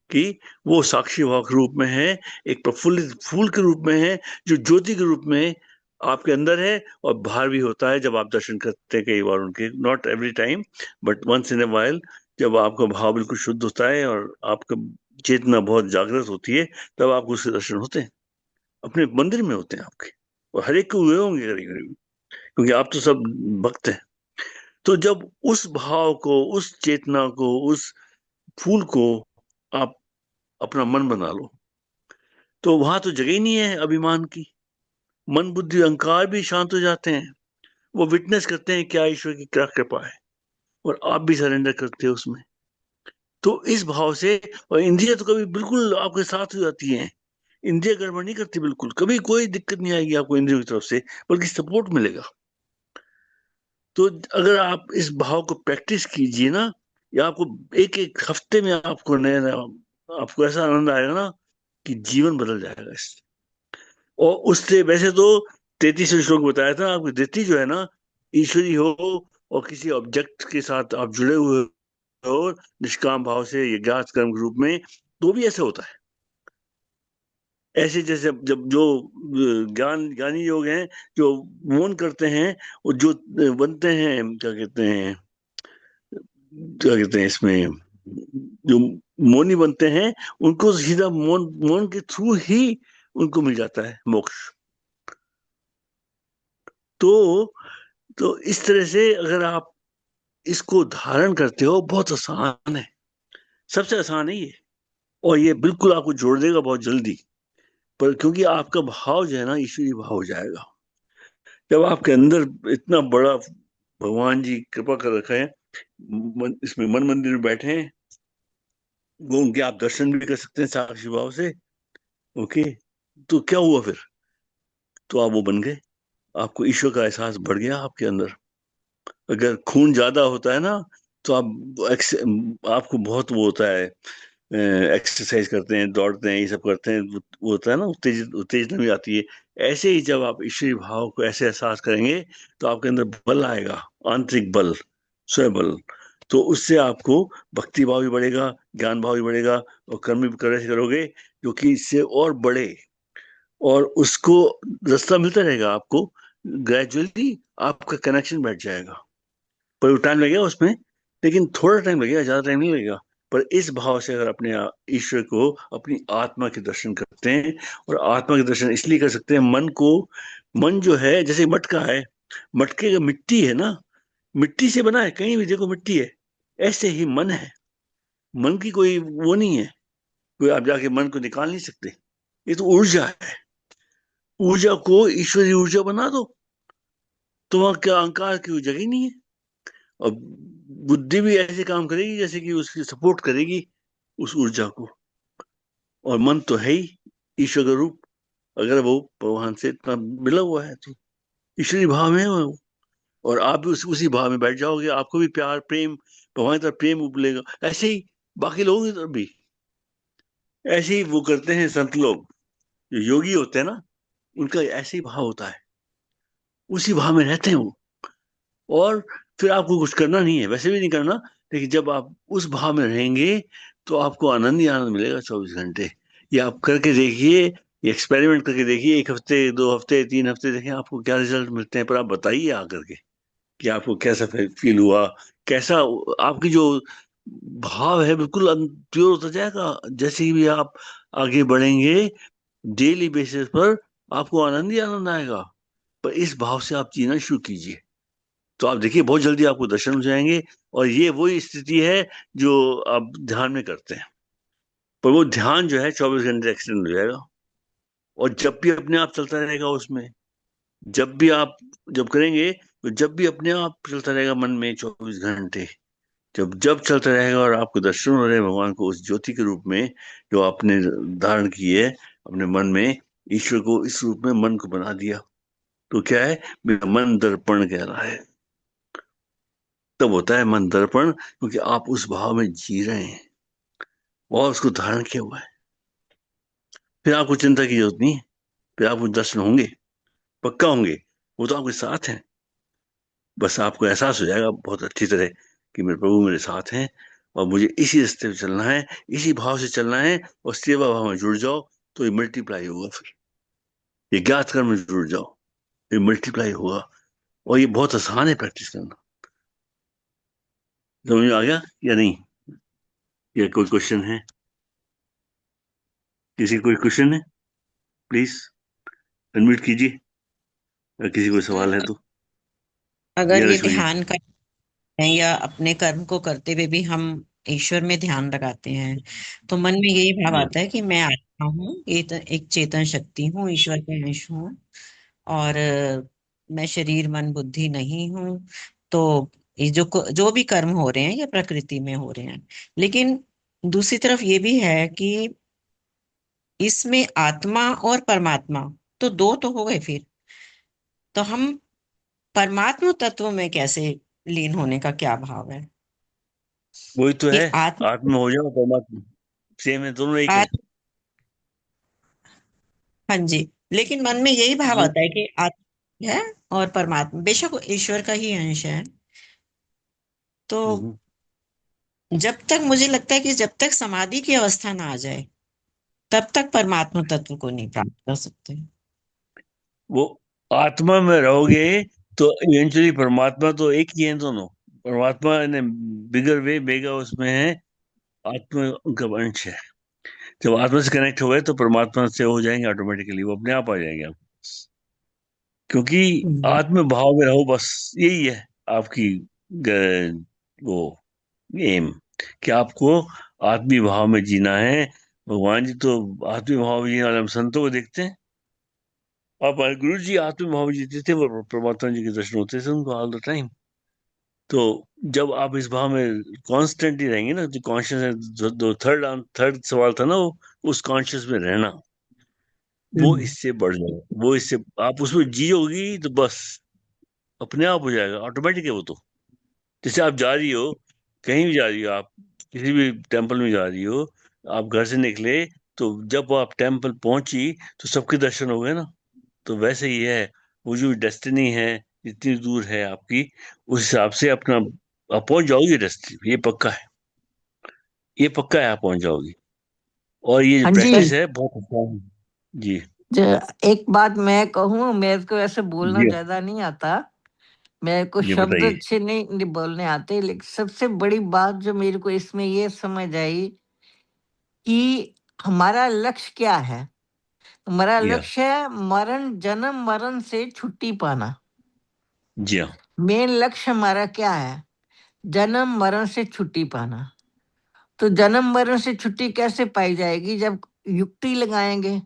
Speaker 1: कि वो साक्षी भाव के रूप में है, एक प्रफुल्लित फूल के रूप में है, जो ज्योति के रूप में आपके अंदर है, और बाहर भी होता है जब आप दर्शन करते हैं कई बार उनके, not every time but once in a while. जब आपका भाव बिल्कुल शुद्ध होता है और आपका चेतना बहुत जागृत होती है, तब आपको उसके दर्शन होते हैं, अपने मंदिर में होते हैं आपके, और हर एक को हुए होंगे करीब करीब, क्योंकि आप तो सब भक्त हैं। तो जब उस भाव को, उस चेतना को, उस फूल को आप अपना मन बना लो, तो वहां तो जगह ही नहीं है अभिमान की। मन बुद्धि अहंकार भी शांत हो जाते हैं, वो विटनेस करते हैं क्या ईश्वर की क्या कृपा है, और आप भी सरेंडर करते हो उसमें। तो इस भाव से, और इंद्रिया तो कभी बिल्कुल आपके साथ हो जाती हैं, इंद्रिया गड़बड़ नहीं करती बिल्कुल, कभी कोई दिक्कत नहीं आएगी आपको इंद्रियों की तरफ से, बल्कि सपोर्ट मिलेगा। तो अगर आप इस भाव को प्रैक्टिस कीजिए ना, या आपको एक एक हफ्ते में आपको नया नया, आपको ऐसा आनंद आएगा ना कि जीवन बदल जाएगा इससे। और उससे वैसे तो 33 श्लोक बताया था, आपकी दृष्टि जो है ना, ईश्वरी हो और किसी ऑब्जेक्ट के साथ आप जुड़े हुए हो निष्काम भाव से, यज्ञार्थ कर्म के रूप में, तो भी ऐसे होता है। ऐसे जैसे जब जो ज्ञानी लोग हैं जो मोन करते हैं, वो जो बनते हैं, क्या कहते हैं इसमें, जो मोनी बनते हैं, उनको सीधा मोन मोन के थ्रू ही उनको मिल जाता है मोक्ष। तो तो इस तरह से अगर आप इसको धारण करते हो, बहुत आसान है, सबसे आसान है ये, और ये बिल्कुल आपको जोड़ देगा बहुत जल्दी। पर क्योंकि आपका भाव जो है ना ईश्वरी भाव हो जाएगा, जब आपके अंदर इतना बड़ा भगवान जी कृपा कर रखा है, इसमें मन मंदिर में बैठे हैं, वो उनके आप दर्शन भी कर सकते हैं साक्षी भाव से। ओके, तो क्या हुआ फिर? तो आप वो बन गए, आपको ईश्वर का एहसास बढ़ गया आपके अंदर। अगर खून ज्यादा होता है ना, तो आपको बहुत वो होता है, एक्सरसाइज करते हैं, दौड़ते हैं, ये सब करते हैं, वो होता है ना, उत्तेजना भी आती है। ऐसे ही जब आप ईश्वरी भाव को ऐसे एहसास करेंगे, तो आपके अंदर बल आएगा, आंतरिक बल, स्वबल। तो उससे आपको भक्ति भाव भी बढ़ेगा, ज्ञान भाव भी बढ़ेगा, और कर्म भी करोगे जो कि इससे और बढ़े, और उसको रास्ता मिलता रहेगा आपको। ग्रेजुअली आपका कनेक्शन बैठ जाएगा, पर टाइम लगेगा उसमें, लेकिन थोड़ा टाइम लगेगा, ज्यादा टाइम नहीं लगेगा। पर इस भाव से अगर अपने ईश्वर को, अपनी आत्मा के दर्शन करते हैं, और आत्मा के दर्शन इसलिए कर सकते हैं, मन को, मन जो है जैसे मटका है, मटके का मिट्टी है ना, मिट्टी से बना है, कहीं भी देखो मिट्टी है, ऐसे ही मन है। मन की कोई वो नहीं है, कोई आप जाके मन को निकाल नहीं सकते, ये तो ऊर्जा है। ऊर्जा को ईश्वरी ऊर्जा बना दो, तो वहां क्या अहंकार की जगह ही नहीं है। और बुद्धि भी ऐसे काम करेगी जैसे कि उसकी सपोर्ट करेगी उस ऊर्जा को। और मन तो है ही ईश्वर का रूप, अगर वो भगवान से इतना मिला हुआ है तो ईश्वरी भाव में है वो। और आप भी उसी भाव में बैठ जाओगे, आपको भी प्यार प्रेम, भगवान की तरफ प्रेम उबलेगा। ऐसे ही बाकी लोगों की तरफ भी ऐसे ही वो करते हैं संत लोग, जो योगी होते हैं ना, उनका ऐसे ही भाव होता है, उसी भाव में रहते हैं वो। और फिर आपको कुछ करना नहीं है, वैसे भी नहीं करना, लेकिन जब आप उस भाव में रहेंगे, तो आपको आनंद ही आनंद मिलेगा 24 घंटे। ये आप करके देखिए, एक्सपेरिमेंट करके देखिए, 1 हफ्ते 2 हफ्ते 3 हफ्ते देखें आपको क्या रिजल्ट मिलते हैं। पर आप बताइए आकर के कि आपको कैसा फील हुआ, कैसा आपकी जो भाव है बिल्कुल प्योर होता जाएगा। जैसे ही भी आप आगे बढ़ेंगे डेली बेसिस पर, आपको आनंद ही आनंद आएगा। पर इस भाव से आप जीना शुरू कीजिए, तो आप देखिए बहुत जल्दी आपको दर्शन हो जाएंगे। और ये वही स्थिति है जो आप ध्यान में करते हैं, पर वो ध्यान जो है 24 घंटे एक्सटेंड हो जाएगा। और जब भी अपने आप चलता रहेगा उसमें, जब भी आप जब करेंगे, तो जब भी अपने आप चलता रहेगा मन में 24 घंटे, जब जब चलता रहेगा और आपको दर्शन हो रहे हैं भगवान को उस ज्योति के रूप में जो आपने धारण की है अपने मन में, ईश्वर को इस रूप में मन को बना दिया, तो क्या है, मेरा मन दर्पण कह रहा है। तब होता है मन दर्पण, क्योंकि आप उस भाव में जी रहे हैं और उसको धारण किया हुआ है। फिर आपको चिंता की जरूरत नहीं है, फिर आपको दर्शन होंगे, पक्का होंगे, वो तो आपके साथ हैं। बस आपको एहसास हो जाएगा बहुत अच्छी तरह कि मेरे प्रभु मेरे साथ हैं और मुझे इसी रास्ते पे चलना है, इसी भाव से चलना है। और सेवा भाव में जुड़ जाओ तो ये मल्टीप्लाई होगा। फिर ये ज्ञात कर्म में जुड़ जाओ, ये मल्टीप्लाई होगा। और ये बहुत आसान है प्रैक्टिस करना। समझ में आ गया या नहीं? या कोई क्वेश्चन है? किसी कोई क्वेश्चन है? प्लीज अनम्यूट कीजिए, अगर किसी को सवाल है तो।
Speaker 8: अगर
Speaker 1: या
Speaker 8: ये
Speaker 1: रश्मि जी।
Speaker 8: ध्यान करते हैं या अपने कर्म को करते हुए भी हम ईश्वर में ध्यान लगाते हैं, तो मन में यही भाव
Speaker 1: जी
Speaker 8: आता है कि मैं आत्मा हूँ, एक चेतन शक्ति हूँ, ईश्वर का अंश हूँ। और मैं शरीर मन बुद्धि नहीं हूँ। तो ये जो भी कर्म हो रहे हैं ये प्रकृति में हो रहे हैं। लेकिन दूसरी तरफ ये भी है कि इसमें आत्मा और परमात्मा तो दो तो हो गए। फिर तो हम परमात्मा तत्व में कैसे लीन होने का क्या भाव है
Speaker 1: वही तो
Speaker 8: कि
Speaker 1: है, आत्मा हो जाओ परमात्मा सेम है, दोनों एक है।
Speaker 8: आत्मा। हाँ जी। लेकिन मन में यही भाव
Speaker 1: जी।
Speaker 8: आता है कि आत्मा है और परमात्मा बेशक वो ईश्वर का ही अंश है। तो
Speaker 1: हम्म।
Speaker 8: जब तक मुझे लगता है कि जब तक समाधि की अवस्था ना आ जाए तब तक परमात्मा तत्व को नहीं प्राप्त कर सकते।
Speaker 1: वो आत्मा में रहोगे तो इवेंचुअली परमात्मा तो एक ही है दोनों। परमात्मा ने बिगर वे बेगा उसमें है, आत्मा उनका अंश है। जब आत्मा से कनेक्ट हो गए तो परमात्मा से हो जाएंगे ऑटोमेटिकली, वो अपने आप आ जाएंगे आप। क्योंकि
Speaker 8: हम्म।
Speaker 1: आत्म भाव में रहो, बस यही है आपकी वो एम, कि आपको आत्मी भाव में जीना है। भगवान जी तो आत्मी भाव में जीने वाले हम संतों को देखते हैं। और हमारे गुरु जी आत्मी भाव में जीते थे, वो परमात्मा जी के दर्शन होते थे उनको ऑल द टाइम। तो जब आप इस भाव में कॉन्स्टेंटली रहेंगे ना, जो कॉन्शियस है, जो थर्ड थर्ड सवाल था ना, वो उस कॉन्शियस में रहना, वो
Speaker 8: हम्म।
Speaker 1: इससे बढ़ जाएगा। वो इससे आप उसमें जियोगी तो बस अपने आप हो जाएगा, ऑटोमेटिक है वो तो। जैसे आप जा रही हो, कहीं भी जा रही हो आप, किसी भी टेम्पल में जा रही हो, आप घर से निकले, तो जब आप टेम्पल पहुंची तो सबके दर्शन हो गए ना। तो वैसे ही है, वो जो डेस्टिनी है जितनी दूर है आपकी, उस हिसाब से अपना आप पहुंच जाओगी डेस्टिनी, ये पक्का है। ये पक्का है आप पहुंच जाओगी। और ये जो
Speaker 4: हाँ जी।
Speaker 1: प्रैक्टिस है बहुत आसान है। जी।
Speaker 4: एक बात मैं कहूँ, मेरे को ऐसे बोलना
Speaker 1: जी।
Speaker 4: ज्यादा नहीं आता, मेरे को
Speaker 1: जी
Speaker 4: शब्द
Speaker 1: बताइए।
Speaker 4: अच्छे नहीं बोलने आते, लेकिन सबसे बड़ी बात जो मेरे को इसमें ये समझ आई कि हमारा लक्ष्य क्या है। हमारा
Speaker 1: या
Speaker 4: लक्ष्य है मरण, जन्म मरण से छुट्टी पाना।
Speaker 1: जी हाँ।
Speaker 4: मेन लक्ष्य हमारा क्या है? जन्म मरण से छुट्टी पाना। तो जन्म मरण से छुट्टी कैसे पाई जाएगी? जब युक्ति लगाएंगे।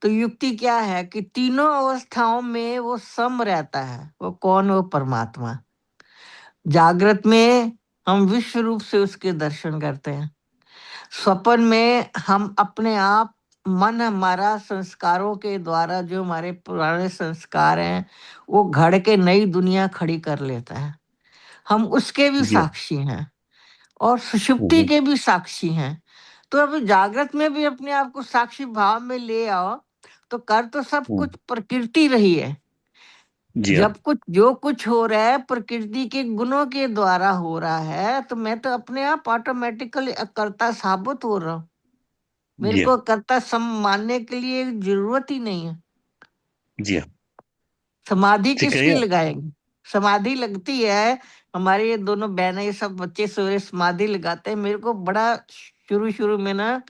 Speaker 4: तो युक्ति क्या है कि तीनों अवस्थाओं में वो सम रहता है। वो कौन? वो परमात्मा। जागृत में हम विश्व रूप से उसके दर्शन करते हैं। स्वप्न में हम अपने आप, मन हमारा संस्कारों के द्वारा, जो हमारे पुराने संस्कार हैं, वो घड़ के नई दुनिया खड़ी कर लेता है। हम उसके भी
Speaker 1: जी हाँ।
Speaker 4: साक्षी हैं और सुषुप्ति
Speaker 1: हम्म।
Speaker 4: के भी साक्षी हैं। तो अब जागृत में भी अपने आप को साक्षी भाव में ले आओ, तो कर तो सब
Speaker 1: हम्म।
Speaker 4: कुछ प्रकृति रही है।
Speaker 1: जी हाँ।
Speaker 4: जब कुछ जो कुछ हो रहा है प्रकृति के गुणों के द्वारा हो रहा है, तो मैं तो अपने आप ऑटोमेटिकली कर्ता साबित हो रहा हूँ। मेरे
Speaker 1: जी
Speaker 4: को कर्ता सम मानने के लिए जरूरत ही नहीं है।
Speaker 1: जी हाँ,
Speaker 4: समाधि
Speaker 1: ठीक
Speaker 4: किसकी
Speaker 1: करिए।
Speaker 4: लगाएंगे? समाधि लगती है, हमारे ये दोनों बहनें, ये सब बच्चे सवेरे समाधि लगाते हैं। मेरे को बड़ा शुरू शुरू में ना,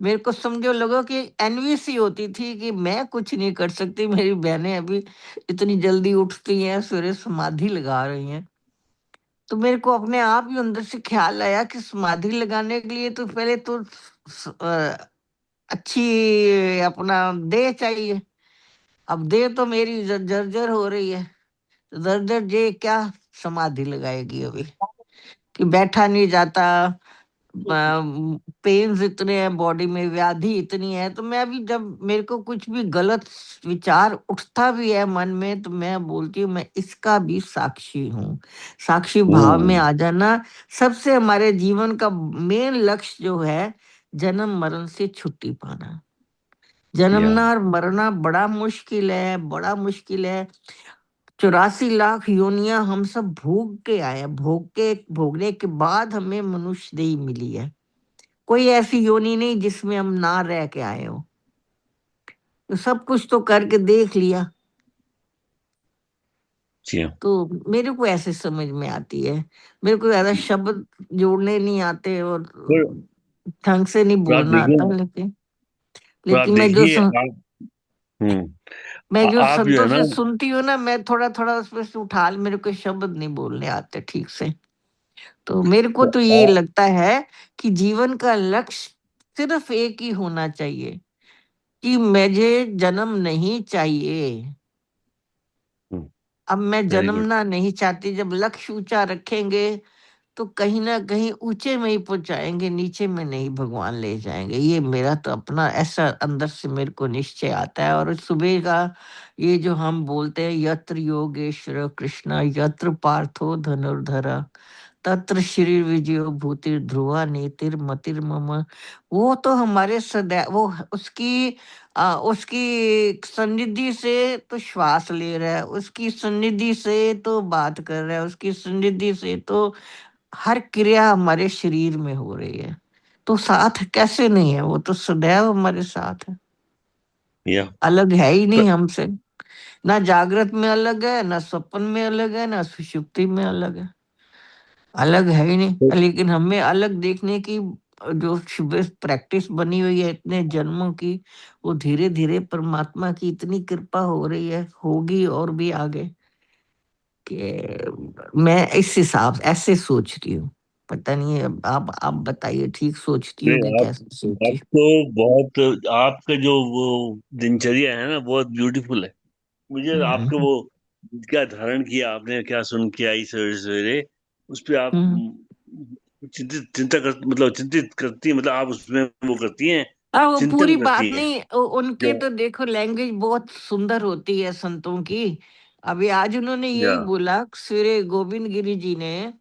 Speaker 4: मेरे को समझो लोगों की एनवी सी होती थी कि मैं कुछ नहीं कर सकती, मेरी बहनें अभी इतनी जल्दी उठती हैं, सवेरे समाधि लगा रही हैं। तो मेरे को अपने आप ही अंदर से ख्याल आया कि समाधि लगाने के लिए तो पहले तो अच्छी अपना देह चाहिए। अब देह तो मेरी जर्जर हो रही है, तो जर्जर जे क्या समाधि लगाएगी अभी, कि बैठा नहीं जाता, पेन्स इतने हैं बॉडी में, व्याधि इतनी है। तो मैं अभी जब मेरे को कुछ भी गलत विचार उठता भी है मन में, तो मैं बोलती हूँ मैं इसका भी साक्षी हूँ। साक्षी भाव में आ जाना सबसे हमारे जीवन का मेन लक्ष्य जो है, जन्म मरण से छुट्टी पाना।
Speaker 1: या
Speaker 4: जन्मना और मरना बड़ा मुश्किल है, बड़ा मुश्किल है। 84 लाख योनियां हम सब भोग के आए हैं, भोगने के बाद हमें मनुष्य देह मिली है। कोई ऐसी योनि नहीं जिसमें हम ना रह के आए हो। तो सब कुछ तो करके देख लिया।
Speaker 1: जी हाँ।
Speaker 4: तो मेरे को ऐसे समझ में आती है। मेरे को ज्यादा शब्द जोड़ने नहीं आते और
Speaker 1: पर
Speaker 4: ढंग से नहीं
Speaker 1: पर आप
Speaker 4: बोलना आता,
Speaker 1: देखिए,
Speaker 4: लेकिन
Speaker 1: पर आप
Speaker 4: लेकिन
Speaker 1: देखिए आप,
Speaker 4: मैं जो
Speaker 1: आप जो है
Speaker 4: संतों
Speaker 1: ना,
Speaker 4: से सुनती हूँ ना, मैं थोड़ा थोड़ा उसमें से उठा, मेरे को शब्द नहीं बोलने आते ठीक से। तो मेरे को
Speaker 1: तो
Speaker 4: तो ये
Speaker 1: आप,
Speaker 4: लगता है कि जीवन का लक्ष्य सिर्फ एक ही होना चाहिए, कि मुझे जन्म नहीं चाहिए। अब मैं
Speaker 1: वेरी गुड।
Speaker 4: जन्मना नहीं चाहती। जब लक्ष्य ऊंचा रखेंगे तो कहीं ना कहीं ऊंचे में ही पहुंचाएंगे, नीचे में नहीं भगवान ले जाएंगे। ये मेरा तो अपना ऐसा अंदर से मेरे को निश्चय आता है। और सुबह का ये जो हम बोलते हैं, यत्र योगेश्वर कृष्ण यत्र पार्थो धनुर्धरा तत्र शरीर विजयो भूतिर ध्रुवा नीतिर मतिर मम, वो तो हमारे सदैव वो उसकी सन्निधि से तो श्वास ले रहा है, उसकी सन्निधि से तो बात कर रहा है, उसकी सन्निधि से तो हर क्रिया हमारे शरीर में हो रही है। तो साथ कैसे नहीं है? वो तो सदैव हमारे साथ है,
Speaker 1: या
Speaker 4: अलग है ही नहीं हमसे। ना जागृत में अलग है, ना स्वप्न में अलग है, ना सुषुप्ति में अलग है। अलग है ही नहीं। लेकिन हमें अलग देखने की जो शुभ प्रैक्टिस बनी हुई है इतने जन्मों की, वो धीरे धीरे परमात्मा की इतनी कृपा हो रही है, होगी और भी आगे, कि मैं इस हिसाब ऐसे सोचती हूँ। पता नहीं, अब आप बताइए, ठीक सोचती हूँ
Speaker 1: नहीं,
Speaker 4: कि कैसे
Speaker 1: आप
Speaker 4: सोचती
Speaker 1: तो बहुत, आपका जो वो दिनचर्या है ना, बहुत ब्यूटीफुल है। मुझे आपके
Speaker 4: हूँ।
Speaker 1: वो क्या धारण किया आपने, क्या सुन के आई सवेरे सवेरे, उस पे आप
Speaker 4: हम्म।
Speaker 1: चिंता कर, मतलब चिंतित करती हैं, मतलब आप उसमें वो करती हैं,
Speaker 4: वो
Speaker 1: चिंतन
Speaker 4: पूरी
Speaker 1: करती
Speaker 4: बात
Speaker 1: हैं।
Speaker 4: नहीं, उनके
Speaker 1: या
Speaker 4: तो देखो लैंग्वेज बहुत सुंदर होती है संतों की। अभी आज उन्होंने
Speaker 1: या
Speaker 4: यही बोला श्री गोविंद गिरी जी ने,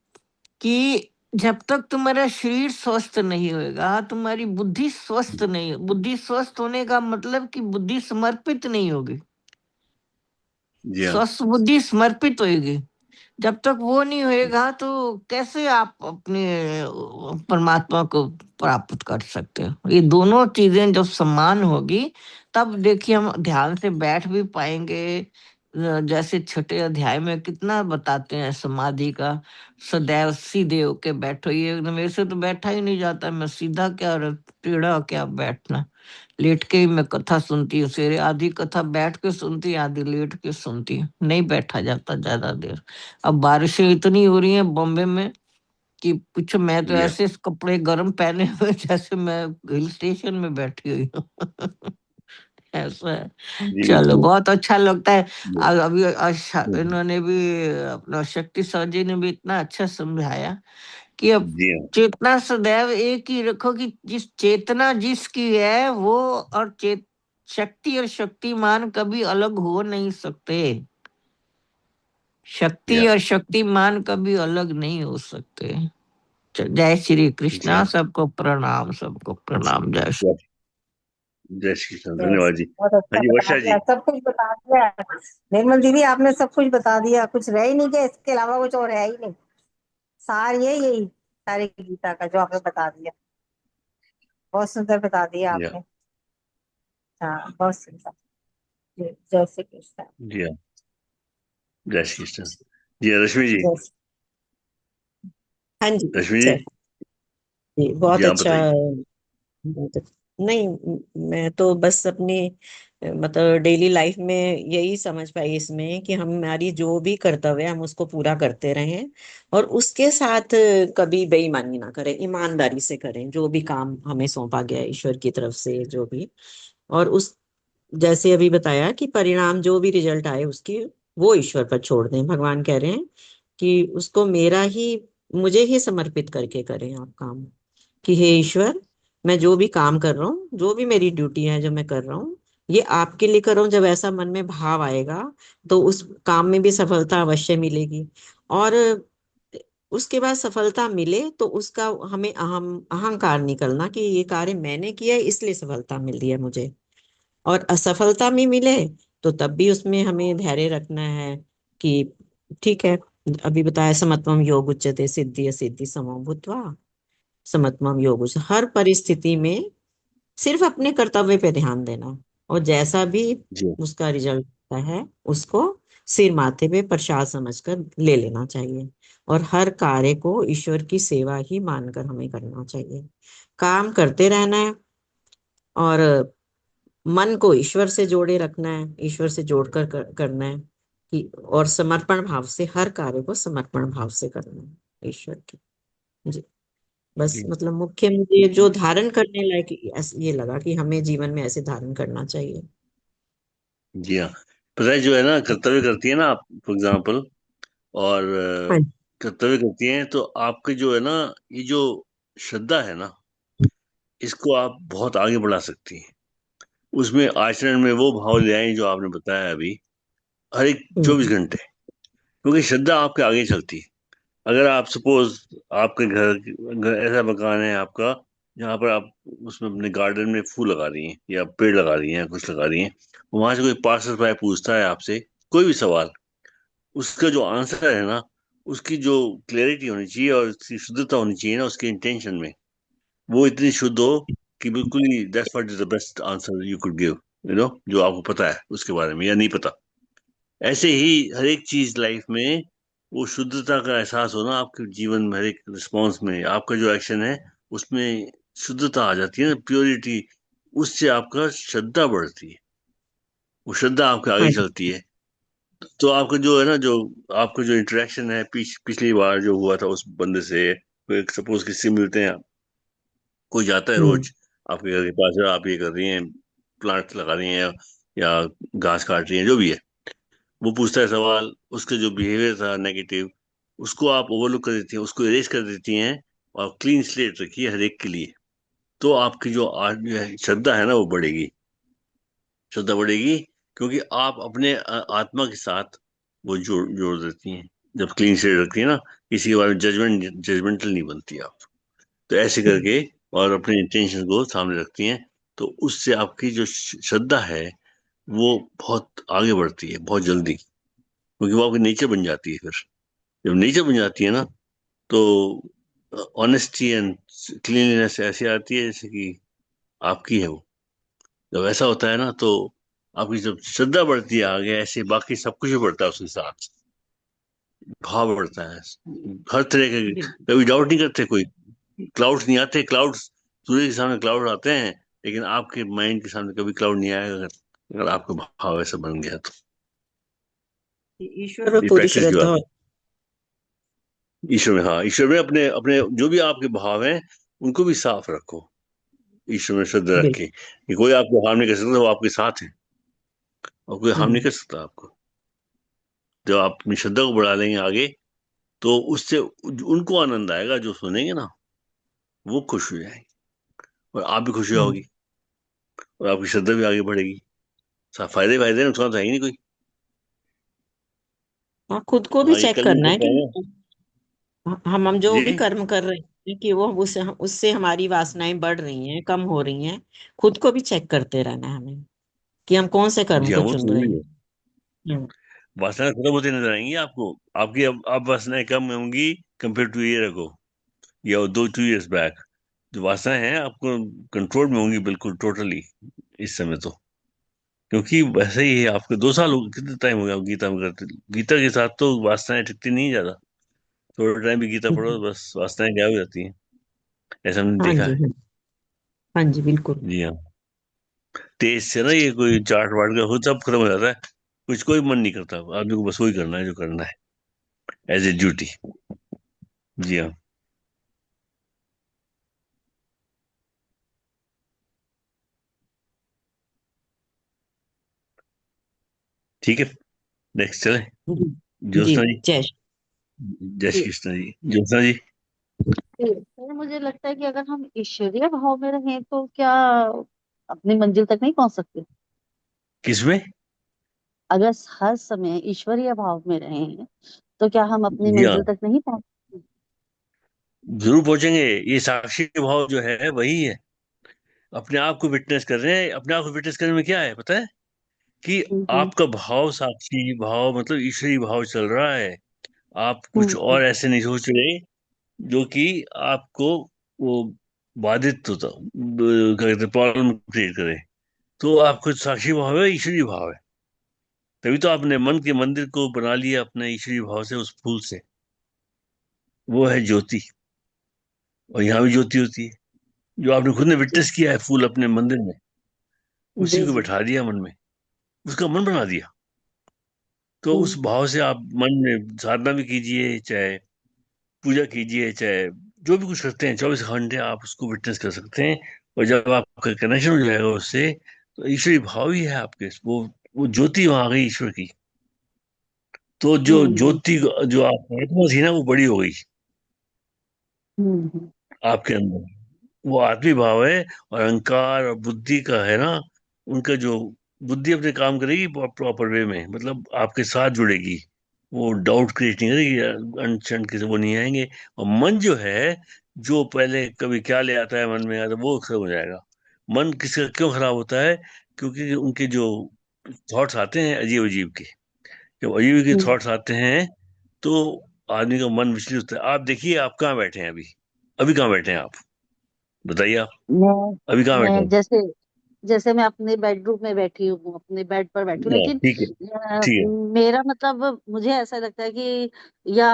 Speaker 4: कि जब तक तुम्हारा शरीर स्वस्थ नहीं होएगा, तुम्हारी बुद्धि स्वस्थ नहीं, बुद्धि स्वस्थ होने का मतलब कि बुद्धि समर्पित नहीं होगी।
Speaker 1: जी हाँ।
Speaker 4: स्वस्थ बुद्धि समर्पित होएगी। जब तक वो नहीं होएगा तो कैसे आप अपने परमात्मा को प्राप्त कर सकते हो? ये दोनों चीजें जब समान होगी, तब देखिए हम ध्यान से बैठ भी पाएंगे। जैसे छठे अध्याय में कितना बताते हैं समाधि का, सदैव सीधे होके बैठो। ये मेरे से तो बैठा ही नहीं जाता, मैं सीधा क्या और टेढ़ा क्या बैठना। लेट के ही मैं कथा सुनती हूँ, सवेरे आधी कथा बैठ के सुनती हूँ, आधी लेट के सुनती हूँ, नहीं बैठा जाता ज्यादा देर। अब बारिशें इतनी हो रही हैं बॉम्बे में कि पूछो, मैं तो
Speaker 1: जी हाँ।
Speaker 4: ऐसे कपड़े गर्म पहने हुए जैसे मैं हिल स्टेशन में बैठी हुई हूँ। ऐसा है।
Speaker 1: जी
Speaker 4: चलो,
Speaker 1: तो
Speaker 4: बहुत अच्छा लगता है।
Speaker 1: जी
Speaker 4: अभी इन्होंने भी, अपना शक्ति सर जी ने भी इतना अच्छा समझाया कि अब
Speaker 1: जी हाँ।
Speaker 4: चेतना सदैव एक ही रखो, कि जिस चेतना जिसकी है वो, और शक्ति और शक्तिमान कभी अलग हो नहीं सकते। शक्ति
Speaker 1: या
Speaker 4: और शक्तिमान कभी अलग नहीं हो सकते। जय श्री
Speaker 1: जी
Speaker 4: कृष्णा,
Speaker 1: हाँ।
Speaker 4: सबको प्रणाम, सबको प्रणाम, जय श्री।
Speaker 1: जय जय श्री कृष्ण,
Speaker 5: यस,
Speaker 1: धन्यवाद जी।
Speaker 5: बहुत
Speaker 1: हाँ
Speaker 5: अच्छा
Speaker 1: जी,
Speaker 5: बता
Speaker 1: वर्षा
Speaker 5: दिया,
Speaker 1: जी।
Speaker 5: सब कुछ बता दिया। निर्मल दीदी, आपने सब कुछ बता दिया, कुछ रह ही नहीं गया, इसके अलावा कुछ और है ही नहीं। सार यही सारे गीता का जो आपने बता दिया। बहुत सुंदर बता दिया
Speaker 1: जी
Speaker 5: आपने। हाँ, बहुत सुंदर। जी, जय श्री कृष्ण।
Speaker 1: जी हाँ, जय श्री कृष्ण। जी हाँ, रश्मि जी।
Speaker 5: जय
Speaker 8: हाँ जी।
Speaker 1: रश्मि जी,
Speaker 8: जय जी,
Speaker 1: जी
Speaker 8: बहुत
Speaker 1: आप
Speaker 8: अच्छा।
Speaker 1: बताइए।
Speaker 8: नहीं, मैं तो बस अपनी मतलब डेली लाइफ में यही समझ पाई इसमें कि हमारी जो भी कर्तव्य है हम उसको पूरा करते रहें, और उसके साथ कभी बेईमानी ना करें, ईमानदारी से करें जो भी काम हमें सौंपा गया है ईश्वर की तरफ से जो भी। और उस जैसे अभी बताया कि परिणाम जो भी रिजल्ट आए उसकी वो ईश्वर पर छोड़ दें। भगवान कह रहे हैं कि उसको मेरा ही, मुझे ही समर्पित करके करें आप काम। कि हे ईश्वर, मैं जो भी काम कर रहा हूँ, जो भी मेरी ड्यूटी है जो मैं कर रहा हूँ, ये आपके लिए कर रहा हूँ। जब ऐसा मन में भाव आएगा तो उस काम में भी सफलता अवश्य मिलेगी। और उसके बाद सफलता मिले तो उसका हमें अहंकार निकलना कि ये कार्य मैंने किया है इसलिए सफलता मिल रही है मुझे। और असफलता में मिले तो तब भी उसमें हमें धैर्य रखना है कि ठीक है, अभी बताया समत्वम योग उच्यते सिद्धि असिद्धि समो भूत्वा। समत्वम योग हर परिस्थिति में सिर्फ अपने कर्तव्य पे ध्यान देना, और जैसा भी
Speaker 1: जी
Speaker 8: उसका रिजल्ट होता है उसको सिर माथे पे प्रसाद समझकर ले लेना चाहिए। और हर कार्य को ईश्वर की सेवा ही मानकर हमें करना चाहिए। काम करते रहना है, और मन को ईश्वर से जोड़े रखना है, ईश्वर से जोड़कर करना है कि, और समर्पण भाव से हर कार्य को समर्पण भाव से करना है ईश्वर की। जी, बस
Speaker 1: जी
Speaker 8: मतलब मुख्य मुझे जो धारण करने लायक ये लगा कि हमें जीवन में ऐसे धारण करना चाहिए।
Speaker 1: जी हाँ, पता है जो है ना, कर्तव्य करती है ना आप, फॉर एग्जाम्पल, और
Speaker 8: हाँ
Speaker 1: कर्तव्य करती हैं तो आपके जो है ना, ये जो श्रद्धा है ना, इसको आप बहुत आगे बढ़ा सकती हैं। उसमें आचरण में वो भाव ले आए जो आपने बताया अभी, हर एक
Speaker 8: हम्म,
Speaker 1: 24 घंटे, क्योंकि श्रद्धा आपके आगे चलती है। अगर आप सपोज आपके घर ऐसा मकान है आपका जहाँ पर आप उसमें अपने गार्डन में फूल लगा रही हैं या पेड़ लगा रही हैं या कुछ लगा रही हैं, वहां से कोई पार्सल भाई पूछता है आपसे कोई भी सवाल, उसका जो आंसर है ना, उसकी जो क्लैरिटी होनी चाहिए और उसकी शुद्धता होनी चाहिए ना उसके इंटेंशन में, वो इतनी शुद्ध हो कि बिल्कुल ही that's what is the best answer you could give, जो आपको पता है उसके बारे में या नहीं पता। ऐसे ही हर एक चीज लाइफ में वो शुद्धता का एहसास होना, आपके जीवन में हर एक रिस्पॉन्स में आपका जो एक्शन है उसमें शुद्धता आ जाती है ना, प्योरिटी। उससे आपका श्रद्धा बढ़ती है, वो श्रद्धा आपके आगे
Speaker 8: हाँ
Speaker 1: चलती है। तो आपका जो है ना, जो आपका जो इंटरेक्शन है पिछली बार जो हुआ था उस बंदे से, सपोज किसी से मिलते हैं, कोई जाता है
Speaker 8: हम्म
Speaker 1: रोज आपके घर के पास है, आप ये कर रही हैं, प्लांट लगा रही हैं या घास काट रही हैं, जो भी है, वो पूछता है सवाल, उसका जो बिहेवियर था नेगेटिव, उसको आप ओवरलुक कर देती हैं, उसको इरेज कर देती हैं, और क्लीन स्लेट रखिए हर एक के लिए। तो आपकी जो जो है श्रद्धा है ना, वो बढ़ेगी। श्रद्धा बढ़ेगी क्योंकि आप अपने आत्मा के साथ वो जोड़ जोड़ देती हैं। जब क्लीन स्लेट रखती है ना, किसी के बारे में जजमेंटल नहीं बनती आप। तो ऐसे
Speaker 8: हम्म
Speaker 1: करके और अपने इंटेंशन को सामने रखती हैं, तो उससे आपकी जो श्रद्धा है वो बहुत आगे बढ़ती है, बहुत जल्दी, क्योंकि वो आपकी नेचर बन जाती है। फिर जब नेचर बन जाती है ना, तो ऑनेस्टी एंड क्लीनलीनेस ऐसी आती है जैसे कि आपकी है वो। जब ऐसा होता है ना, तो आपकी जब श्रद्धा बढ़ती है आगे, ऐसे बाकी सब कुछ भी बढ़ता है उसके साथ, भाव बढ़ता है हर तरह के।
Speaker 8: बिल्कुल।
Speaker 1: कभी डाउट नहीं करते कोई, क्लाउड्स नहीं आते, क्लाउड्स सूर्य के सामने क्लाउड आते हैं, लेकिन आपके माइंड के सामने कभी क्लाउड नहीं आएगा, अगर आपका भाव ऐसा बन गया तो।
Speaker 8: ईश्वर में
Speaker 1: ये
Speaker 8: पूरी
Speaker 1: प्रैक्टिस की
Speaker 8: श्रद्धा
Speaker 1: बात
Speaker 8: हो।
Speaker 1: है। ईश्वर में, हाँ, ईश्वर में अपने अपने जो भी आपके भाव हैं उनको भी साफ रखो, ईश्वर में श्रद्धा रख
Speaker 8: बिल्कुल।
Speaker 1: के कि कोई आपको हार्म नहीं कर सकता, वो आपके साथ है और कोई हार्म नहीं
Speaker 8: हम्म
Speaker 1: कर सकता आपको। जब आप अपनी श्रद्धा को बढ़ा लेंगे आगे, तो उससे उनको आनंद आएगा, जो सुनेंगे ना वो खुश हो जाएंगे, और आप भी खुश
Speaker 8: हम्म
Speaker 1: होगी, और आपकी श्रद्धा भी आगे बढ़ेगी। फायदे फायदे, नुकसान तो है ही नहीं कोई।
Speaker 8: हाँ, खुद को भी
Speaker 1: हाँ, ये
Speaker 8: चेक
Speaker 1: कल भी
Speaker 8: करना है
Speaker 1: कहता
Speaker 8: कि
Speaker 1: है ना।
Speaker 8: हम जो भी
Speaker 1: जी
Speaker 8: कर्म कर रहे हैं कि वो उससे हमारी वासनाएं बढ़ रही हैं, कम हो रही हैं। खुद को भी चेक करते रहना है हमें कि हम कौन से कर्म
Speaker 1: जी हाँ,
Speaker 8: को
Speaker 1: वो
Speaker 8: चुन रहे
Speaker 1: जरूरी
Speaker 8: हैं।
Speaker 1: है।
Speaker 8: हम्म
Speaker 1: वासनाएं खत्म होती नजर आएंगी आपको, आपकी अब वासनाएं कम होंगी कंपेयर टू ईयर अगो या 2-2 ईयर्स बैक। जो वासनाएं हैं आपको कंट्रोल में होंगी बिल्कुल टोटली इस समय तो। क्योंकि वैसे ही है, आपको 2 साल हो कितने टाइम हो गया आप गीता में करते। गीता के साथ तो वासनाएं टिकती नहीं ज्यादा। थोड़ा टाइम भी गीता पढ़ो बस वासनाएं गायब हो जाती हैं। ऐसा हमने
Speaker 8: हाँ
Speaker 1: देखा
Speaker 8: जी,
Speaker 1: है।
Speaker 8: हाँ, हाँ जी, बिल्कुल।
Speaker 1: जी हाँ। तेज से ना ये कोई चाट वाट का हो सब खत्म हो जाता है। कुछ कोई मन नहीं करता आदमी को, बस वही करना है जो करना है एज ए ड्यूटी। जी हाँ। ठीक है, नेक्स्ट चले।
Speaker 8: जी जी,
Speaker 1: ज्योत्सना जी।
Speaker 8: जय
Speaker 1: जय श्री
Speaker 6: जी
Speaker 1: कृष्ण जी। ज्योत्सना जी।
Speaker 6: जी। सर मुझे लगता है कि अगर हम ईश्वरीय भाव में रहें तो क्या अपनी मंजिल तक नहीं पहुंच सकते।
Speaker 1: किसमें?
Speaker 6: अगर हर समय ईश्वरीय भाव में रहें तो क्या हम अपनी
Speaker 1: जी हाँ,
Speaker 6: मंजिल तक नहीं पहुंच सकते।
Speaker 1: जरूर पहुंचेंगे। ये साक्षी भाव जो है वही है। अपने आप को विटनेस कर रहे हैं। अपने आप को विटनेस करने में क्या है पता है? कि
Speaker 6: हम्म
Speaker 1: आपका भाव साक्षी भाव मतलब ईश्वरी भाव चल रहा है। आप कुछ
Speaker 6: हम्म
Speaker 1: और ऐसे नहीं सोच रहे जो कि आपको वो बाधित होता क्या कहते प्रॉब्लम क्रिएट करे। तो आपको साक्षी भाव है, ईश्वरी भाव है। तभी तो आपने मन के मंदिर को बना लिया अपने ईश्वरी भाव से, उस फूल से। वो है ज्योति। और यहाँ भी ज्योति होती है। जो आपने खुद ने
Speaker 6: जी
Speaker 1: विटनेस किया है फूल अपने मंदिर में, उसी
Speaker 6: जी
Speaker 1: को
Speaker 6: जी।
Speaker 1: बैठा दिया मन में, उसका मन बना दिया। तो उस
Speaker 6: हम्म
Speaker 1: भाव से आप मन में साधना भी कीजिए, चाहे पूजा कीजिए, चाहे जो भी कुछ करते हैं 24 घंटे आप उसको विटनेस कर सकते हैं। और जब आपका कनेक्शन हो जाएगा उससे, तो ईश्वरी भाव ही है आपके। वो ज्योति वहां आ गई ईश्वर की। तो जो
Speaker 6: हम्म
Speaker 1: ज्योति जो आप आत्मा थी ना वो बड़ी हो गई
Speaker 6: हम्म
Speaker 1: आपके अंदर। वो आत्मी भाव है। और अहंकार और बुद्धि का है ना, उनका जो बुद्धि अपने काम करेगी प्रॉपर वे में, मतलब आपके साथ जुड़ेगी। वो डाउट क्रिएट नहीं करेगी, अनशन के से वो नहीं आएंगे। और मन जो है, जो पहले कभी क्या ले आता है मन में आता वो खत्म हो जाएगा। मन किसका क्यों खराब होता है? क्योंकि उनके जो थॉट्स आते हैं अजीब अजीब के। जब अजीब के
Speaker 6: हम्म।
Speaker 1: थॉट्स आते हैं तो आदमी का मन विचलित होता है। आप देखिए आप कहाँ बैठे हैं अभी। अभी कहाँ बैठे हैं आप? बताइए आप।
Speaker 6: मैं
Speaker 1: अभी कहाँ बैठे
Speaker 6: मैं
Speaker 1: हैं?
Speaker 6: जैसे जैसे मैं अपने बेडरूम में बैठी हूँ अपने बेड पर बैठी हूँ
Speaker 1: हाँ,
Speaker 6: लेकिन
Speaker 1: ठीक है। ठीक है।
Speaker 6: मेरा मतलब मुझे ऐसा लगता है कि या